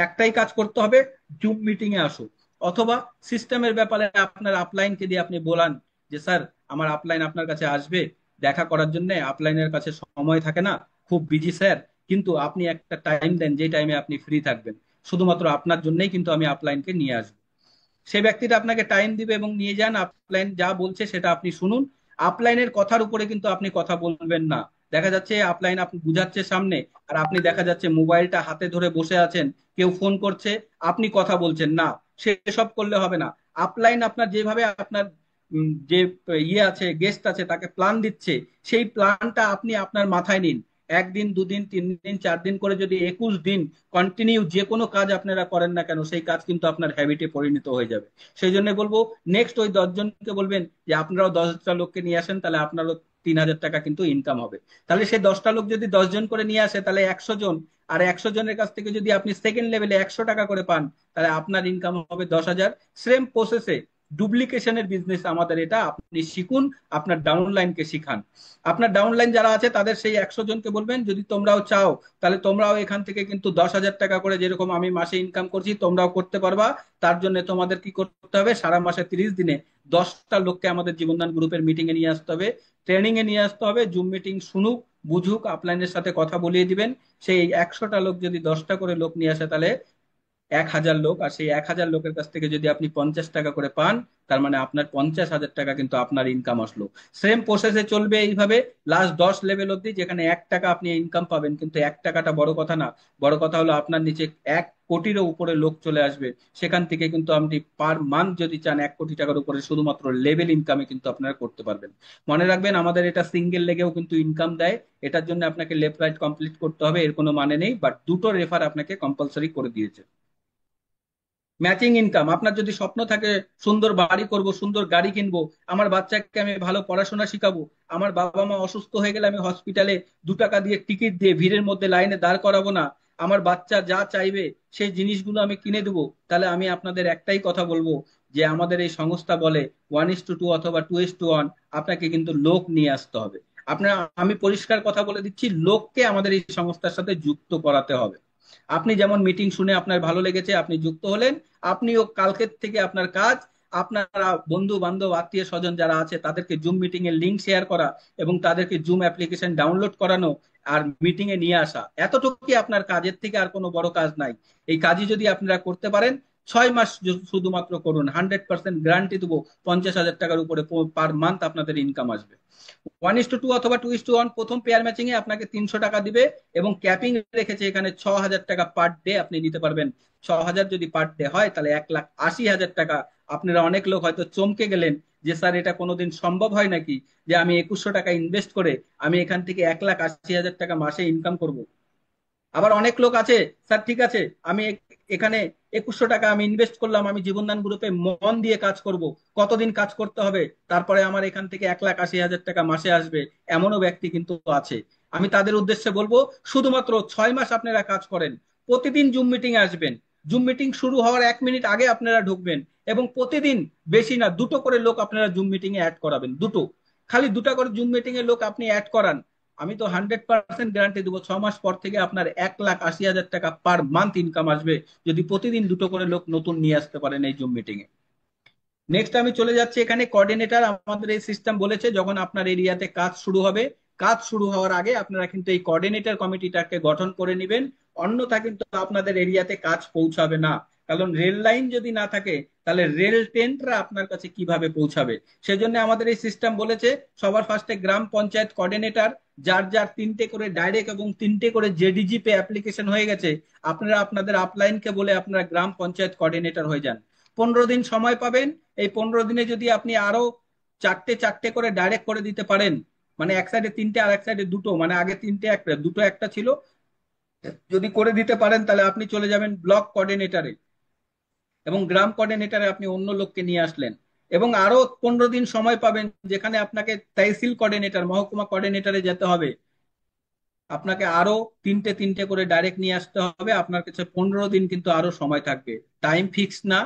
একটাই কাজ করতে হবে, জুম মিটিং এ আসো, অথবা সিস্টেমের ব্যাপারে আপনার আপলাইনকে দিয়ে আপনি বলান যে স্যার আমার আপলাইন আপনার কাছে আসবে দেখা করার জন্য, আপলাইনের কাছে সময় থাকে না, খুব বিজি স্যার, কিন্তু আপনি একটা টাইম দেন যে টাইমে আপনি ফ্রি থাকবেন, শুধুমাত্র আপনার জন্যই কিন্তু আমি আপলাইনকে নিয়ে আসবো। সে ব্যক্তিটা আপনাকে টাইম দিবে এবং নিয়ে যান, আপলাইন যা বলছে সেটা আপনি শুনুন। আপলাইনের কথার উপরে কিন্তু আপনি কথা বলবেন না। দেখা যাচ্ছে আপলাইন আপনি বুঝাচ্ছে সামনে, আর আপনি দেখা যাচ্ছে মোবাইলটা হাতে ধরে বসে আছেন, কেউ ফোন করছে, আপনি কথা বলছেন না, সেসব করলে হবে না। আপলাইন আপনার যেভাবে আপনার যে ইয়ে আছে গেস্ট আছে তাকে প্ল্যান দিচ্ছে, সেই প্ল্যানটা আপনি আপনার মাথায় নিন। 1 দিন 2 দিন 3 দিন 4 দিন করে যদি 21 দিন কন্টিনিউ যে কোনো কাজ আপনারা করেন না কেন, সেই কাজ কিন্তু আপনার হ্যাবিটে পরিণত হয়ে যাবে। সেই জন্য বলবো নেক্সট ওই 10 জনকে বলবেন যে আপনারাও 10টা লোককে নিয়ে আসেন, তাহলে আপনারও 3,000 টাকা কিন্তু ইনকাম হবে। তাহলে সেই 10টা লোক যদি 10 জন করে নিয়ে আসে তাহলে 100 জন, আর 100 জনের কাছ থেকে যদি আপনি সেকেন্ড লেভেলে 100 টাকা করে পান, তাহলে আপনার ইনকাম হবে 10,000। সেম প্রসেসে ডুপ্লিকেশনের বিজনেস আমাদের এটা, আপনি শিখুন, আপনার ডাউনলাইনকে শিখান। আপনার ডাউনলাইন যারা আছে তাদের সেই 100 জনকে বলবেন যদি তোমরাও চাও তাহলে তোমরাও এখান থেকে কিন্তু 10,000 টাকা করে যেরকম আমি মাসে ইনকাম করছি তোমরাও করতে পারবা। তার জন্য তোমাদের কি করতে হবে, সারা মাসে 30 দিনে 10টা লোককে আমাদের জীবনদান গ্রুপের মিটিং এ নিয়ে আসতে হবে, ট্রেনিং এ নিয়ে আসতে হবে, জুম মিটিং শুনুক, বুঝুক, আপলাইনের সাথে কথা বলিয়ে দিবেন। সেই 100টা লোক যদি 10টা করে লোক নিয়ে আসে তাহলে 1,000 লোক, আর সেই 1,000 লোকের কাছ থেকে যদি আপনি 50 টাকা করে পান, তার মানে আপনার 50,000 টাকা কিন্তু আপনার ইনকাম আসলো। সেম প্রসেসে চলবে এইভাবে লাস্ট 10 লেভেল অব্দি, যেখানে 1 টাকা আপনি ইনকাম পাবেন, কিন্তু 1 টাকাটা বড় কথা না, বড় কথা হলো আপনার নিচে 1 কোটিরও উপরে লোক চলে আসবে। সেখান থেকে কিন্তু আপনি পার মান্থ যদি চান 1 কোটি টাকার উপরে শুধুমাত্র লেভেল ইনকামে কিন্তু আপনারা করতে পারবেন। মনে রাখবেন আমাদের এটা সিঙ্গেল লেগেও কিন্তু ইনকাম দেয়, এটার জন্য আপনাকে লেফট রাইট কমপ্লিট করতে হবে এর কোনো মানে নেই, বাট দুটো রেফার আপনাকে কম্পালসরি করে দিয়েছে। ম্যাচিং ইনকাম, আপনার যদি স্বপ্ন থাকে সুন্দর বাড়ি করব, সুন্দর গাড়ি কিনবো, আমার বাচ্চাকে আমি ভালো পড়াশোনা শিখাবো, আমার বাবা মা অসুস্থ হয়ে গেলে আমি হসপিটালে 2 টাকা দিয়ে টিকিট দিয়ে ভিড়ের মধ্যে লাইনে দাঁড় করাবো না, আমার বাচ্চা যা চাইবে সেই জিনিসগুলো আমি কিনে দেবো, তাহলে আমি আপনাদের একটাই কথা বলবো যে আমাদের এই সংস্থা বলে 1:2 অথবা 2:1, আপনাকে কিন্তু লোক নিয়ে আসতে হবে। আপনার, আমি পরিষ্কার কথা বলে দিচ্ছি, লোককে আমাদের এই সংস্থার সাথে যুক্ত করাতে হবে। আপনি যেমন মিটিং শুনে আপনার ভালো লেগেছে আপনি যুক্ত হলেন, আপনিও কালকের থেকে আপনার কাজ আপনারা বন্ধু বান্ধব আত্মীয় স্বজন যারা আছে তাদেরকে জুম মিটিং এর লিংক শেয়ার করা, এবং তাদেরকে জুম অ্যাপ্লিকেশন ডাউনলোড করানো, আর মিটিং এ নিয়ে আসা, এতটুকুই আপনার কাজের থেকে আর কোনো বড় কাজ নাই। এই কাজই যদি আপনারা করতে পারেন 6 মাস শুধুমাত্র করুন, 100% গ্যারান্টি দেবো 50,000 টাকার উপরে পার মান্থ আপনাদের ইনকাম আসবে। 1:2 অথবা 2:1 প্রথম পেয়ার ম্যাচিং এ আপনাকে 300 টাকা দিবে, এবং ক্যাপিং রেখেছে এখানে 6,000 টাকা পার ডে আপনি নিতে পারবেন। 6,000 যদি পার ডে হয় তাহলে 1,80,000 টাকা। আপনারা অনেক লোক হয়তো চমকে গেলেন যে স্যার এটা কোনোদিন সম্ভব হয় নাকি, যে আমি 2100 টাকা ইনভেস্ট করে আমি এখান থেকে 1,80,000 টাকা মাসে ইনকাম করব। আবার অনেক লোক আছে, স্যার ঠিক আছে আমি এখানে 2,100 টাকা আমি ইনভেস্ট করলাম, আমি জীবনদান গ্রুপে মন দিয়ে কাজ করব, কতদিন কাজ করতে হবে তারপরে আমার এখান থেকে 1,80,000 টাকা মাসে আসবে, এমনও ব্যক্তি কিন্তু আছে। আমি তাদের উদ্দেশ্যে বলবো শুধুমাত্র 6 মাস আপনারা কাজ করেন, প্রতিদিন জুম মিটিং এ আসবেন, জুম মিটিং শুরু হওয়ার 1 মিনিট আগে আপনারা ঢুকবেন, এবং প্রতিদিন বেশি না 2টো করে লোক আপনারা জুম মিটিং এ অ্যাড করাবেন, দুটো, খালি 2টা করে জুম মিটিং এর লোক আপনি অ্যাড করান। আমি তো 100% গ্যারান্টি দেবো 6 মাস পর থেকে আপনার 1,80,000 টাকা পার মান্থ ইনকাম আসবে, যদি প্রতিদিন 2টো করে লোক নতুন নিয়ে আসতে পারেন এই জুম মিটিং এ। নেক্সট আমি চলে যাচ্ছি এখানে কোঅর্ডিনেটর। আমাদের এই সিস্টেম বলেছে যখন আপনার এরিয়াতে কাজ শুরু হবে, কাজ শুরু হওয়ার আগে আপনারা কিন্তু এই কোঅর্ডিনেটর কমিটিটাকে গঠন করে নেবেন, অন্যথা কিন্তু আপনাদের এরিয়াতে কাজ পৌঁছাবে না। কারণ রেল লাইন যদি না থাকে তাহলে রেল ট্রেনটা আপনার কাছে কিভাবে পৌঁছাবে। সেজন্য আমাদের এই সিস্টেম বলেছে সবার ফার্স্টে গ্রাম পঞ্চায়েত কোঅর্ডিনেটর, যার যার 3টে করে ডাইরেক্ট এবং 3টে করে জেডিজি পে অ্যাপ্লিকেশন হয়ে গেছে, আপনারা আপনাদের আপলাইনকে বলে আপনারা গ্রাম পঞ্চায়েত কোঅর্ডিনেটর হয়ে যান। 15 দিন সময় পাবেন। এই 15 দিনে যদি আপনি আরো চারটে চারটে করে ডাইরেক্ট করে দিতে পারেন, মানে এক সাইডে তিনটে আর এক সাইডে দুটো, মানে আগে তিনটে একটা দুটো একটা ছিল, যদি করে দিতে পারেন তাহলে আপনি চলে যাবেন ব্লক কোঅর্ডিনেটরে, এবং গ্রাম কোঅর্ডিনেটরে আপনি অন্য লোককে নিয়ে আসলেন। এবং আরো 15 দিন সময় পাবেন, যেখানে আপনাকে তহসিল কোঅর্ডিনেটর মহকুমা কোঅর্ডিনেটরে যেতে হবে, আপনাকে আরো তিনটে তিনটে করে ডাইরেক্ট নিয়ে আসতে হবে। আপনার কাছে 15 দিন কিন্তু আরো সময় থাকবে। টাইম ফিক্স না,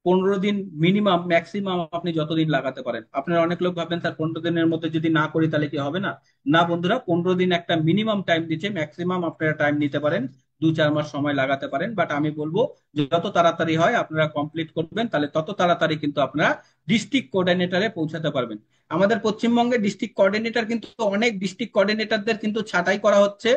15 দিন মিনিমাম, ম্যাক্সিমাম আপনি যতদিন লাগাতে পারেন। আপনারা অনেক লোক ভাববেন স্যার 15 দিনের মধ্যে যদি না করি তাহলে কি হবে না। না বন্ধুরা, 15 দিন একটা মিনিমাম টাইম দিচ্ছে, ম্যাক্সিমাম আপনারা টাইম নিতে পারেন, 2-4 মাস সময় লাগাতে পারেন। বাট আমি বলবো যে যত তাড়াতাড়ি হয় আপনারা কমপ্লিট করবেন, তাহলে তত তাড়াতাড়ি কিন্তু আপনারা ডিস্ট্রিক্ট কোঅর্ডিনেটরে পৌঁছাতে পারবেন। আমাদের পশ্চিমবঙ্গে ডিস্ট্রিক্ট কোঅর্ডিনেটর কিন্তু অনেক ডিস্ট্রিক্ট কোঅর্ডিনেটরদের কিন্তু ছাঁটাই করা হচ্ছে।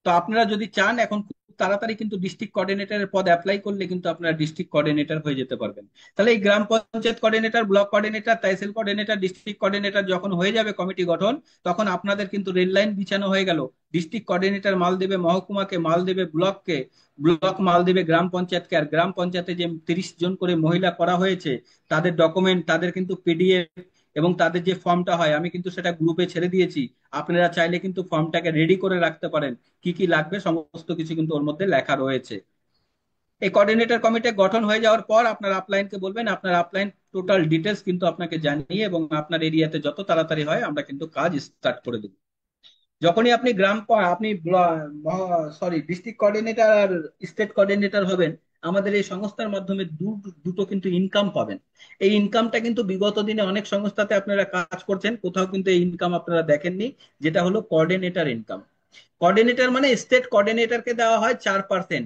তো আপনারা যদি চান এখন খুব তাড়াতাড়ি কিন্তু ডিস্ট্রিক্ট কোঅর্ডিনেটরের পদ অ্যাপ্লাই করলে কিন্তু আপনারা ডিস্ট্রিক্ট কোঅর্ডিনেটর হয়ে যেতে পারবেন। তাহলে এই gram panchayat coordinator, block coordinator, tehsil coordinator, district coordinator যখন হয়ে যাবে কমিটি গঠন, তখন আপনাদের কিন্তু রেল লাইন বিছানো হয়ে গেল। ডিস্ট্রিক্ট কোঅর্ডিনেটর মাল দেবে মহকুমাকে, মাল দেবে ব্লককে, ব্লক মাল দেবে গ্রাম পঞ্চায়েতকে, আর গ্রাম পঞ্চায়েতে যে 30 জন করে মহিলা করা হয়েছে তাদের ডকুমেন্ট, তাদের কিন্তু পিডিএফ এবং তাদের যে ফর্মটা হয়, আমি কিন্তু সেটা গ্রুপে ছেড়ে দিয়েছি। আপনারা চাইলে কিন্তু ফর্মটাকে রেডি করে রাখতে পারেন, কি কি লাগবে সমস্ত কিছু কিন্তু ওর মধ্যে লেখা রয়েছে। এই কোঅর্ডিনেটর কমিটি গঠন হয়ে যাওয়ার পর আপনার আপলাইনকে বলবেন, আপনার আপলাইন টোটাল ডিটেলস কিন্তু আপনাকে জানিয়ে এবং আপনার এরিয়াতে যত তাড়াতাড়ি হয় আমরা কিন্তু কাজ স্টার্ট করে দেব। যখনই আপনি আপনি ডিস্ট্রিক্ট কোঅর্ডিনেটর আর স্টেট কোঅর্ডিনেটর হবেন, আমাদের এই সংস্থার মাধ্যমে দুটো কিন্তু ইনকাম পাবেন। এই ইনকামটা কিন্তু বিগত দিনে অনেক সংস্থাতে আপনারা কাজ করছেন, কোথাও কিন্তু এই ইনকাম আপনারা দেখেননি, যেটা হলো কোঅর্ডিনেটর ইনকাম। কোঅর্ডিনেটর মানে স্টেট কোঅর্ডিনেটরকে দেওয়া হয় 4%।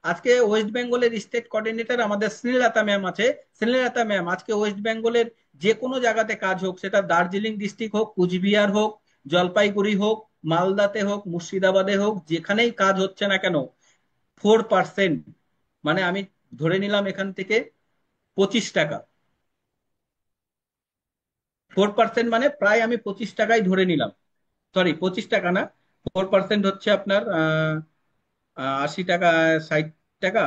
আজকে ওয়েস্ট বেঙ্গলের স্টেট কোঅর্ডিনেটর আমাদের শ্রীলতা ম্যাম আছে। শ্রীলতা ম্যাম আজকে ওয়েস্ট বেঙ্গলের যে কোনো জায়গাতে কাজ হোক, সেটা দার্জিলিং ডিস্ট্রিক্ট হোক, কুচবিহার হোক, জলপাইগুড়ি হোক, মালদাতে হোক, মুর্শিদাবাদে হোক, যেখানেই কাজ হচ্ছে না কেন, 4%, মানে আমি ধরে নিলাম এখান থেকে 25 টাকা, 4% মানে প্রায় আমি 25 টাকাই ধরে নিলাম। সরি, 25 টাকা না, 4% হচ্ছে আপনার 80 টাকা, 60 টাকা,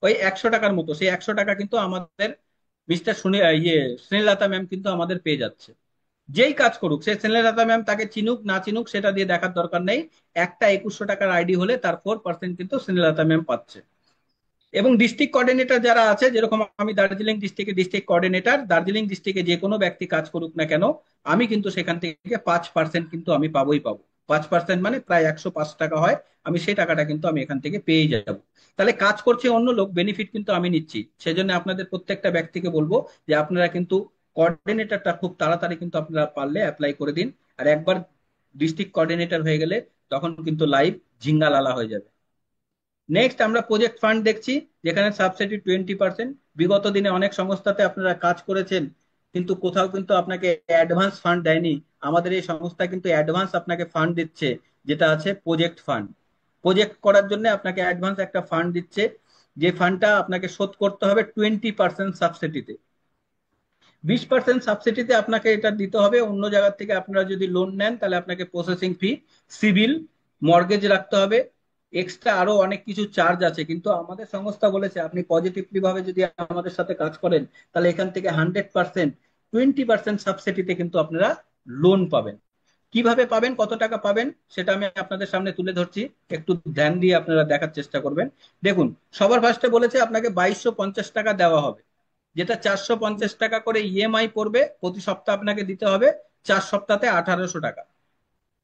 ওই 100 টাকার মতো। সেই 100 টাকা কিন্তু আমাদের মিস্টার স্নেহলতা ম্যাম কিন্তু আমাদের পেয়ে যাচ্ছে। যেই কাজ করুক, সে স্নেহলতা ম্যাম তাকে চিনুক না চিনুক সেটা দিয়ে দেখার দরকার নেই, একটা 2100 টাকার আইডি হলে তার 4% কিন্তু স্নেহলতা ম্যাম পাচ্ছে। এবং ডিস্ট্রিক্ট কোঅর্ডিনেটর যারা আছে, যেরকম আমি দার্জিলিং ডিস্ট্রিক্টের ডিস্ট্রিক্ট কোঅর্ডিনেটর, দার্জিলিং ডিস্ট্রিক্টে যে কোনো ব্যক্তি কাজ করুক না কেন, আমি কিন্তু সেখান থেকে 5% কিন্তু আমি পাবোই পাবো। 5% মানে প্রায় 105 টাকা হয়, আমি সেই টাকাটা কিন্তু আমি এখান থেকে পেয়ে যাব। তাহলে কাজ করছে অন্য লোক, বেনিফিট কিন্তু আমি নিচ্ছি। সেজন্য আপনাদের প্রত্যেকটা ব্যক্তিকে বলবো যে আপনারা কিন্তু কোঅর্ডিনেটরটা খুব তাড়াতাড়ি কিন্তু আপনারা পারলে অ্যাপ্লাই করে দিন। আর একবার ডিস্ট্রিক্ট কোঅর্ডিনেটর হয়ে গেলে তখন কিন্তু লাইভ ঝিঙ্গালালা হয়ে যাবে। নেক্সট আমরা প্রজেক্ট ফান্ড দেখছি, যেখানে সাবসিডি 20%। বিগত দিনে অনেক সংস্থাতে আপনারা কাজ করেছেন, কিন্তু কোথাও কিন্তু আপনাকে অ্যাডভান্স ফান্ড দেয়নি। আমাদের এই সংস্থা কিন্তু অ্যাডভান্স আপনাকে ফান্ড দিচ্ছে, যেটা আছে প্রজেক্ট ফান্ড। প্রজেক্ট করার জন্য আপনাকে অ্যাডভান্স একটা ফান্ড দিচ্ছে, যে ফান্ডটা আপনাকে শোধ করতে হবে 20% সাবসিডিতে। 20% সাবসিডিতে আপনাকে এটা দিতে হবে। অন্য জায়গা থেকে আপনারা যদি লোন নেন তাহলে আপনাকে প্রসেসিং ফি, সিভিল, মর্গেজ রাখতে হবে, এক্সট্রা আরো অনেক কিছু চার্জ আছে। কিন্তু আমাদের সংস্থা বলেছে আপনি পজিটিভলি ভাবে যদি আমাদের সাথে কাজ করেন, তাহলে এখান থেকে 100% 20% সাবসিডিতে কিন্তু আপনারা লোন পাবেন। কিভাবে পাবেন, কত টাকা পাবেন, সেটা আমি আপনাদের সামনে তুলে ধরছি, একটু ধ্যান দিয়ে আপনারা দেখার চেষ্টা করবেন। দেখুন, সবার ফার্স্টে বলেছে আপনাকে 2250 টাকা দেওয়া হবে, যেটা 450 টাকা করে ইএমআই পড়বে, প্রতি সপ্তাহে আপনাকে দিতে হবে, 4 সপ্তাহে 1800 টাকা।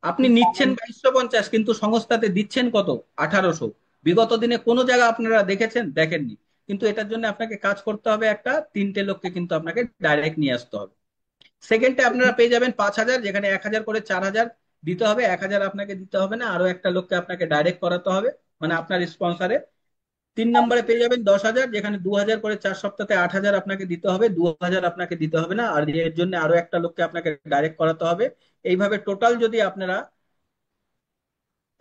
আপনি নিচ্ছেন 2250, কিন্তু সংস্থাতে দিচ্ছেন কত, 1800। বিগত দিনে কোনো জায়গা আপনারা দেখেছেন, দেখেননি। কিন্তু এটার জন্য আপনাকে কাজ করতে হবে, একটা তিনটে লোককে কিন্তু আপনাকে ডাইরেক্ট নিয়ে আসতে হবে। সেকেন্ডে আপনারা পেয়ে যাবেন 5000, যেখানে 1000 করে 4000 দিতে হবে। 1000 আপনাকে দিতে হবে না, আরো একটা লোককে আপনাকে ডাইরেক্ট করাতে হবে, মানে আপনার স্পন্সারে। 3 নম্বরে পেয়ে যাবেন 10,000, যেখানে 2000 করে 4 সপ্তাহে 8000 আপনাকে দিতে হবে, 2000 আপনাকে দিতে হবে না, আর এর জন্য আরো একটা লোককে আপনাকে ডাইরেক্ট করাতে হবে। এইভাবে টোটাল যদি আপনারা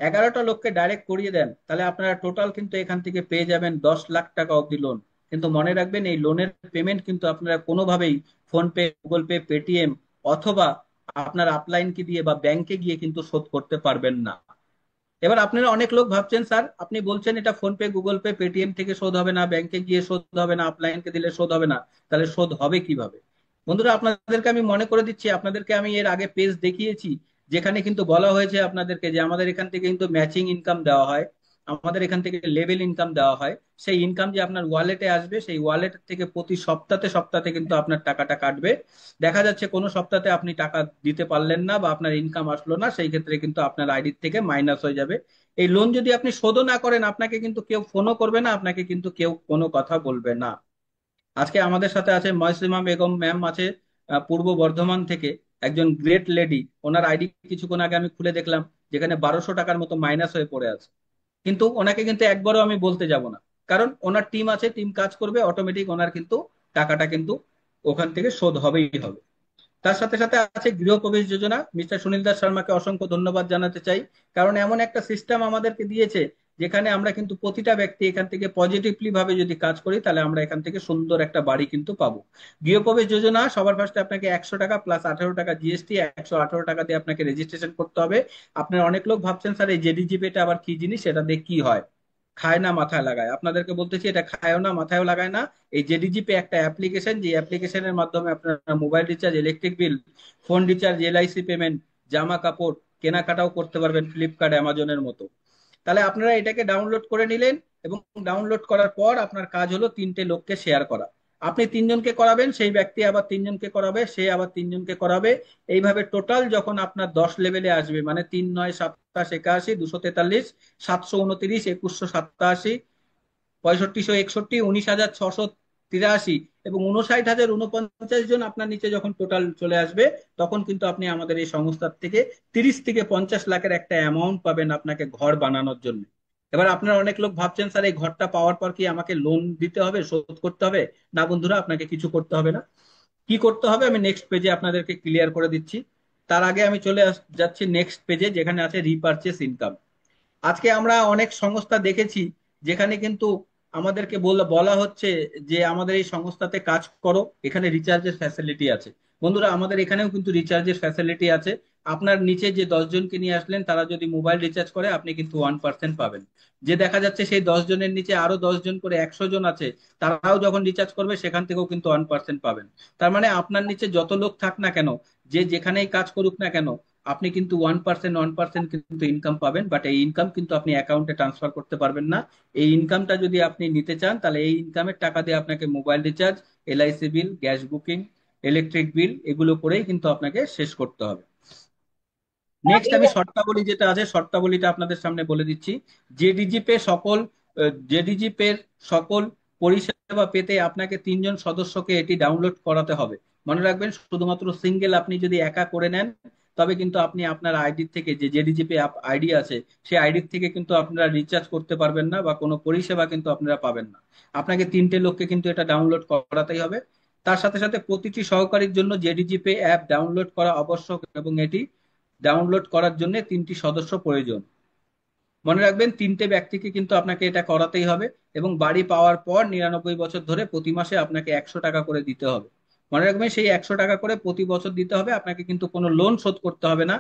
11টা লোককে ডাইরেক্ট করিয়ে দেন, তাহলে আপনারা টোটাল কিন্তু এখান থেকে পেয়ে যাবেন 10 লাখ টাকা অব্দি লোন। কিন্তু মনে রাখবেন, এই লোনের পেমেন্ট কিন্তু আপনারা কোনোভাবেই phone pay, Google pay, Paytm অথবা আপনার আপলাইনকে দিয়ে বা ব্যাংকে গিয়ে কিন্তু শোধ করতে পারবেন না। এবার আপনারা অনেক লোক ভাবছেন স্যার আপনি বলছেন এটা phone pay, Google pay, Paytm থেকে শোধ হবে না, ব্যাংকে গিয়ে শোধ হবে না, আপলাইনকে দিলে শোধ হবে না, তাহলে শোধ হবে কিভাবে? বন্ধুরা, আপনাদেরকে আমি মনে করে দিচ্ছি, আপনাদেরকে আমি এর আগে পেজ দেখিয়েছি যেখানে কিন্তু বলা হয়েছে আপনাদেরকে যে আমাদের এখান থেকে কিন্তু ম্যাচিং ইনকাম দেওয়া হয়, আমাদের এখান থেকে লেভেল ইনকাম দেওয়া হয়। সেই ইনকাম যে আপনার ওয়ালেটে আসবে, সেই ওয়ালেট থেকে প্রতি সপ্তাহে সপ্তাহে কিন্তু আপনার টাকাটা কাটবে। দেখা যাচ্ছে কোনো সপ্তাহে আপনি টাকা দিতে পারলেন না বা আপনার ইনকাম আসলো না, সেই ক্ষেত্রে কিন্তু আপনার আইডি থেকে মাইনাস হয়ে যাবে। এই লোন যদি আপনি শোধও না করেন, আপনাকে কিন্তু কেউ ফোনও করবে না, আপনাকে কিন্তু কেউ কোনো কথা বলবে না। আজকে আমাদের সাথে আছে ময়সিমা বেগম ম্যাম আছে, পূর্ব বর্ধমান থেকে, একজন গ্রেট লেডি। ওনার আইডি কিছুক্ষণ আগে আমি খুলে দেখলাম, যেখানে 1200 টাকার মতো মাইনাস হয়ে পড়ে আছে। কিন্তু ওনাকে কিন্তু একবারও আমি বলতে যাব না, কারণ ওনার টিম আছে, টিম কাজ করবে, অটোমেটিক ওনার কিন্তু টাকাটা কিন্তু ওখান থেকে শোধ হবেই হবে। তার সাথে সাথে আছে গৃহপ্রবেশ যোজনা। মিস্টার সুনীল দাস শর্মাকে অসংখ্য ধন্যবাদ জানাতে চাই, কারণ এমন একটা সিস্টেম আমাদেরকে দিয়েছে যেখানে আমরা কিন্তু প্রতিটা ব্যক্তি এখান থেকে পজিটিভলি ভাবে যদি কাজ করি, তাহলে আমরা এখান থেকে সুন্দর একটা বাড়ি কিন্তু পাবো। গৃহপ্রবেশ যোজনা সবার ফার্স্টে আপনাকে 100 টাকা প্লাস 18 টাকা জিএসটি, 118 টাকা দিয়ে আপনাকে রেজিস্ট্রেশন করতে হবে। আপনার অনেক লোক ভাবছেন স্যার এই জেডিজিপিটা আবার কি জিনিস, সেটা দিয়ে কি হয়? খায় না মাথায় লাগায়, আপনাদেরকে বলতেছি এটা খায়ও না মাথায়ও লাগায় না। এই জেডিজি পে একটা অ্যাপ্লিকেশন, যে অ্যাপ্লিকেশনের মাধ্যমে আপনারা mobile recharge, electric bill, phone recharge, LIC payment, জামা কাপড় কেনাকাটাও করতে পারবেন ফ্লিপকার্ট, অ্যামাজনের মতো। তাহলে আপনারা এটাকে ডাউনলোড করে নিলেন, এবং ডাউনলোড করার পর আপনার কাজ হলো তিনটে লোককে শেয়ার করা। আপনি তিনজনকে করাবেন, সেই ব্যক্তি আবার তিনজনকে করাবে, সে আবার তিনজনকে করাবে। এইভাবে টোটাল যখন আপনার 10 লেভেলে আসবে, মানে 3 9 7 8 81 243, 729 2187, 6561, 19,683 এবং 59,049 জন আপনার নিচে যখন টোটাল চলে আসবে, তখন কিন্তু আপনি আমাদের এই সংস্থার থেকে 30 থেকে 50 লাখের একটা অ্যামাউন্ট পাবেন আপনাকে ঘর বানানোর জন্য। এবার আপনারা অনেক লোক ভাবছেন স্যার এই ঘরটা পাওয়ার পর কি আমাকে লোন দিতে হবে, শোধ করতে হবে? না বন্ধুরা, আপনাকে কিছু করতে হবে না। কি করতে হবে আমি নেক্সট পেজে আপনাদেরকে ক্লিয়ার করে দিচ্ছি। তার আগে আমি চলে যাচ্ছি নেক্সট পেজে, যেখানে আছে রিপারচেস ইনকাম। আজকে আমরা অনেক সংস্থা দেখেছি যেখানে কিন্তু আমাদেরকে বলা হচ্ছে যে আমাদের এই সংস্থাতে কাজ করো, এখানে রিচার্জের ফ্যাসিলিটি আছে। বন্ধুরা, আমাদের এখানেও কিন্তু রিচার্জের ফ্যাসিলিটি আছে। আপনার নিচে যে 10 জনকে নিয়ে আসলেন, তারা যদি মোবাইল রিচার্জ করে, আপনি কিন্তু 1% পাবেন। যে দেখা যাচ্ছে সেই 10 জনের নিচে আরো 10 জন করে 100 জন আছে, তারাও যখন রিচার্জ করবে সেখান থেকেও কিন্তু 1% পাবেন। তার মানে আপনার নিচে যত লোক থাক না কেন, যে যেখানেই কাজ করুক না কেন, আপনি কিন্তু 1% কিন্তু ইনকাম পাবেন। বাট এই ইনকাম কিন্তু আপনি অ্যাকাউন্টে ট্রান্সফার করতে পারবেন না। এই ইনকামটা যদি আপনি নিতে চান, তাহলে এই ইনকামের টাকা দিয়ে আপনাকে মোবাইল রিচার্জ, এলআইসি বিল, গ্যাস বুকিং, ইলেকট্রিক বিল, এগুলো করেই কিন্তু আপনাকে শেষ করতে হবে। নেক্সট আমি শর্তাবলী যেটা আছে, শর্তাবলীটা আপনাদের সামনে বলে দিচ্ছি। জেডিজি পে সকল জেডিজি পে সকল পরিষেবা পেতে আপনাকে 3 জন সদস্যকে এটি ডাউনলোড করাতে হবে। মনে রাখবেন, শুধুমাত্র সিঙ্গেল আপনি যদি একা করে নেন, তবে কিন্তু আপনি আপনার আইডি থেকে, যে জেডিজি পে আইডি আছে, সেই আইডি থেকে কিন্তু আপনারা রিচার্জ করতে পারবেন না বা কোনো পরিষেবা কিন্তু আপনারা পাবেন না। আপনাকে 3টে লোককে কিন্তু এটা ডাউনলোড করাতেই হবে। তার সাথে সাথে প্রতিটি সহকারীর জন্য জেডিজি পে অ্যাপ ডাউনলোড করা আবশ্যক, এবং এটি ডাউনলোড করার জন্য 3টি সদস্য প্রয়োজন। মনে রাখবেন, 3টে ব্যক্তিকে কিন্তু আপনাকে এটা করাতেই হবে। এবং বাড়ি পাওয়ার পর 99 বছর ধরে প্রতি মাসে আপনাকে 100 টাকা করে দিতে হবে। মনে রাখবেন, সেই 100 টাকা করে প্রতি বছর দিতে হবে, আপনাকে কিন্তু কোনো লোন শোধ করতে হবে না।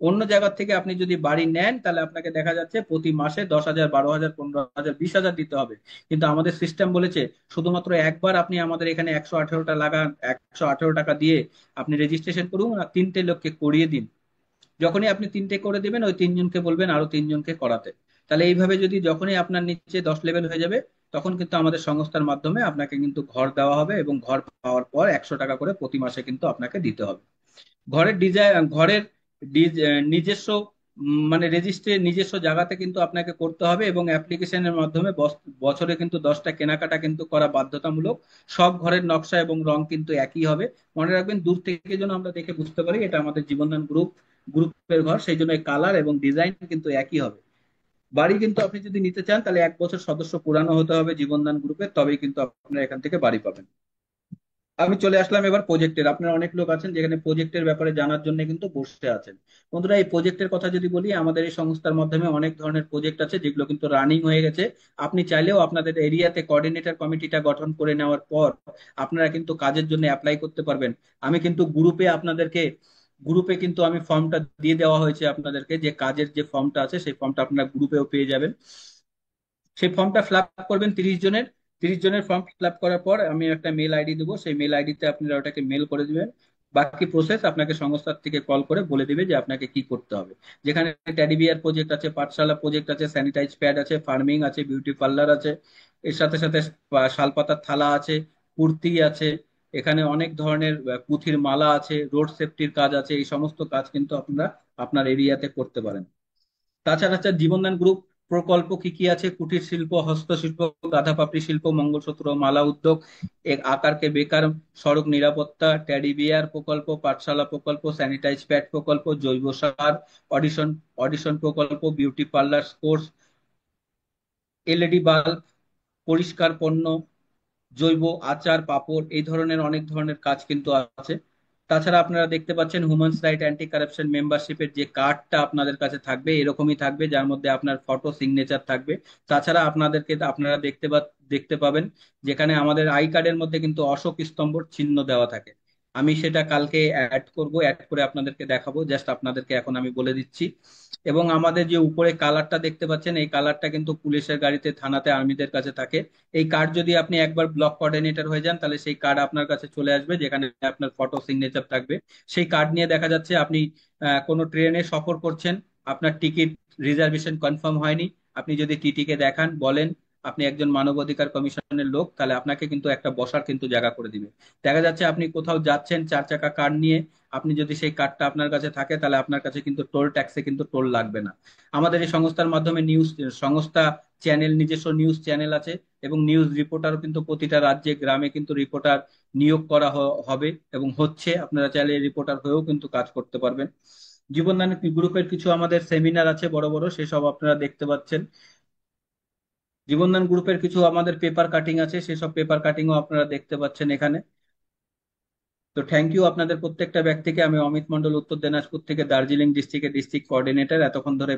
অন্য জায়গা থেকে আপনি যদি বাড়ি নেন, তাহলে আপনাকে দেখা যাচ্ছে প্রতি মাসে 10,000, 12,000, 15,000, 20,000 দিতে হবে। কিন্তু আমাদের সিস্টেম বলেছে শুধুমাত্র একবার আপনি আমাদের এখানে 118 টাকা দিয়ে আপনি রেজিস্ট্রেশন করুন আর 3টে লোককে করিয়ে দিন। যখনই আপনি 3টে করে দেবেন, ওই 3 জনকে বলবেন আরো 3 জনকে করাতে। তাহলে এইভাবে যদি যখনই আপনার নিচে 10 লেভেল হয়ে যাবে, তখন কিন্তু আমাদের সংস্থার মাধ্যমে আপনাকে কিন্তু ঘর দেওয়া হবে, এবং ঘর পাওয়ার পর 100 টাকা করে প্রতি মাসে কিন্তু আপনাকে দিতে হবে। ঘরের নিজস্ব মানে রেজিস্ট্রে নিজস্ব জায়গাতে কিন্তু আপনাকে করতে হবে, এবং অ্যাপ্লিকেশনের মাধ্যমে বছরে কিন্তু 10টা কেনাকাটা কিন্তু করা বাধ্যতামূলক। সব ঘরের নকশা এবং রং কিন্তু একই হবে। মনে রাখবেন, দূর থেকে যেন আমরা দেখে বুঝতে পারি এটা আমাদের জীবনদান গ্রুপের ঘর, সেই জন্য কালার এবং ডিজাইন কিন্তু একই হবে। বাড়ি কিন্তু আপনি যদি নিতে চান, তাহলে 1 বছর সদস্য পুরানো হতে হবে জীবনদান গ্রুপের, তবেই কিন্তু আপনারা এখান থেকে বাড়ি পাবেন। আমি চলে আসলাম এবার প্রজেক্টের। আপনারা অনেক লোক আছেন যেখানে প্রজেক্টের ব্যাপারে জানার জন্য কিন্তু বসে আছেন। বন্ধুরা, এই প্রজেক্টের কথা যদি বলি, আমাদের এই সংস্থার মাধ্যমে অনেক ধরনের প্রজেক্ট আছে যেগুলো কিন্তু রানিং হয়ে গেছে। আপনি চাইলেও আপনাদের এরিয়াতে কোঅর্ডিনেটর কমিটিটা গঠন করে নেওয়ার পর আপনারা কিন্তু কাজের জন্য অ্যাপ্লাই করতে পারবেন। আমি কিন্তু গ্রুপে আপনাদেরকে গ্রুপে কিন্তু আমি ফর্মটা দিয়ে দেওয়া হয়েছে আপনাদেরকে, যে কাজের যে ফর্মটা আছে সেই ফর্মটা আপনারা গ্রুপেও পেয়ে যাবেন। সেই ফর্মটা ফিল আপ করবেন 30 জনের। 30 জনের ফর্ম ফিল আপ করার পর আমি একটা মেল আইডি দেবো, সেই মেল আইডিতে আপনারা ওটাকে মেল করে দিবেন। বাকি প্রসেস আপনাকে সংস্থার থেকে কল করে বলে দিবে যে আপনাকে কি করতে হবে। যেখানে টেডি বিয়ার প্রজেক্ট আছে, পাঠশালা প্রজেক্ট আছে, স্যানিটাইজ প্যাড আছে, ফার্মিং আছে, বিউটি পার্লার আছে, এর সাথে সাথে শালপাতার থালা আছে, কুর্তি আছে, এখানে অনেক ধরনের পুঁথির মালা আছে, রোড সেফটির কাজ আছে। এই সমস্ত কাজ কিন্তু আপনারা আপনার এরিয়াতে করতে পারেন। তাছাড়া আছে জীবনদান গ্রুপ প্রকল্প কি কি আছে: কুটির শিল্প, হস্তশিল্প, গাঁথা পাপড়ি শিল্প, মঙ্গলসূত্র, মালা উদ্যোগ, আকারকে বেকার, সড়ক নিরাপত্তা, ট্যাডি বিয়ার প্রকল্প, পাঠশালা প্রকল্প, স্যানিটাইজ প্যাড প্রকল্প, জৈব সার, অডিশন অডিশন প্রকল্প, beauty parlour course, LED bulb, পরিষ্কার পণ্য, জৈব আচার, পাপড়, এই ধরনের অনেক ধরনের কাজ কিন্তু আছে। তাছাড়া আপনারা দেখতে পাচ্ছেন হিউম্যান রাইট অ্যান্টি কারাপশন মেম্বারশিপের যে কার্ডটা আপনাদের কাছে থাকবে, এরকমই থাকবে, যার মধ্যে আপনার ফটো সিগনেচার থাকবে। তাছাড়া আপনারা দেখতে পাবেন যেখানে আমাদের আই কার্ডের মধ্যে কিন্তু অশোক স্তম্ভর চিহ্ন দেওয়া থাকে। আমি সেটা কালকে অ্যাড করব, অ্যাড করে আপনাদেরকে দেখাবো, জাস্ট আপনাদেরকে এখন আমি বলে দিচ্ছি। এবং আমাদের যে উপরে কালারটা দেখতে পাচ্ছেন, এই কালারটা কিন্তু পুলিশের গাড়িতে, থানাতে, আর্মিদের কাছে থাকে। এই কার্ড যদি আপনি একবার ব্লক কোঅর্ডিনেটর হয়ে যান, তাহলে সেই কার্ড আপনার কাছে চলে আসবে, যেখানে আপনার ফটো সিগনেচার থাকবে। সেই কার্ড নিয়ে দেখা যাচ্ছে আপনি কোনো ট্রেনে সফর করছেন, আপনার টিকিট রিজার্ভেশন কনফার্ম হয়নি, আপনি যদি টিটিকে দেখান, বলেন আপনি একজন মানবাধিকার কমিশনের লোক, তাহলে আপনাকে কিন্তু একটা বসার কিন্তু জায়গা করে দিবে। দেখা যাচ্ছে আপনি কোথাও যাচ্ছেন 4 চাকা কার নিয়ে, আপনি যদি সেই কার্ডটা আপনার কাছে থাকে, তাহলে আপনার কাছে কিন্তু টোল ট্যাক্সে কিন্তু টোল লাগবে না। আমাদের এই সংস্থার মাধ্যমে সংস্থা চ্যানেল, নিজস্ব নিউজ চ্যানেল আছে, এবং নিউজ রিপোর্টারও কিন্তু প্রতিটা রাজ্যে, গ্রামে কিন্তু রিপোর্টার নিয়োগ করা হবে এবং হচ্ছে। আপনারা চাইলে রিপোর্টার হয়েও কিন্তু কাজ করতে পারবেন। জীবনদান গ্রুপের কিছু আমাদের সেমিনার আছে বড় বড়, সেসব আপনারা দেখতে পাচ্ছেন। জীবনদান গ্রুপের কিছু আমাদের পেপার কাটিং আছে, সেসব পেপার কাটিংও আপনারা দেখতে পাচ্ছেন এখানে। তো থ্যাংক ইউ আপনাদের প্রত্যেকটা ব্যক্তিকে। আমি অমিত মন্ডল, উত্তর দিনাজপুর থেকে, দার্জিলিং ডিস্ট্রিক্টের ডিস্ট্রিক্ট কোঅর্ডিনেটর। এতক্ষণ ধরে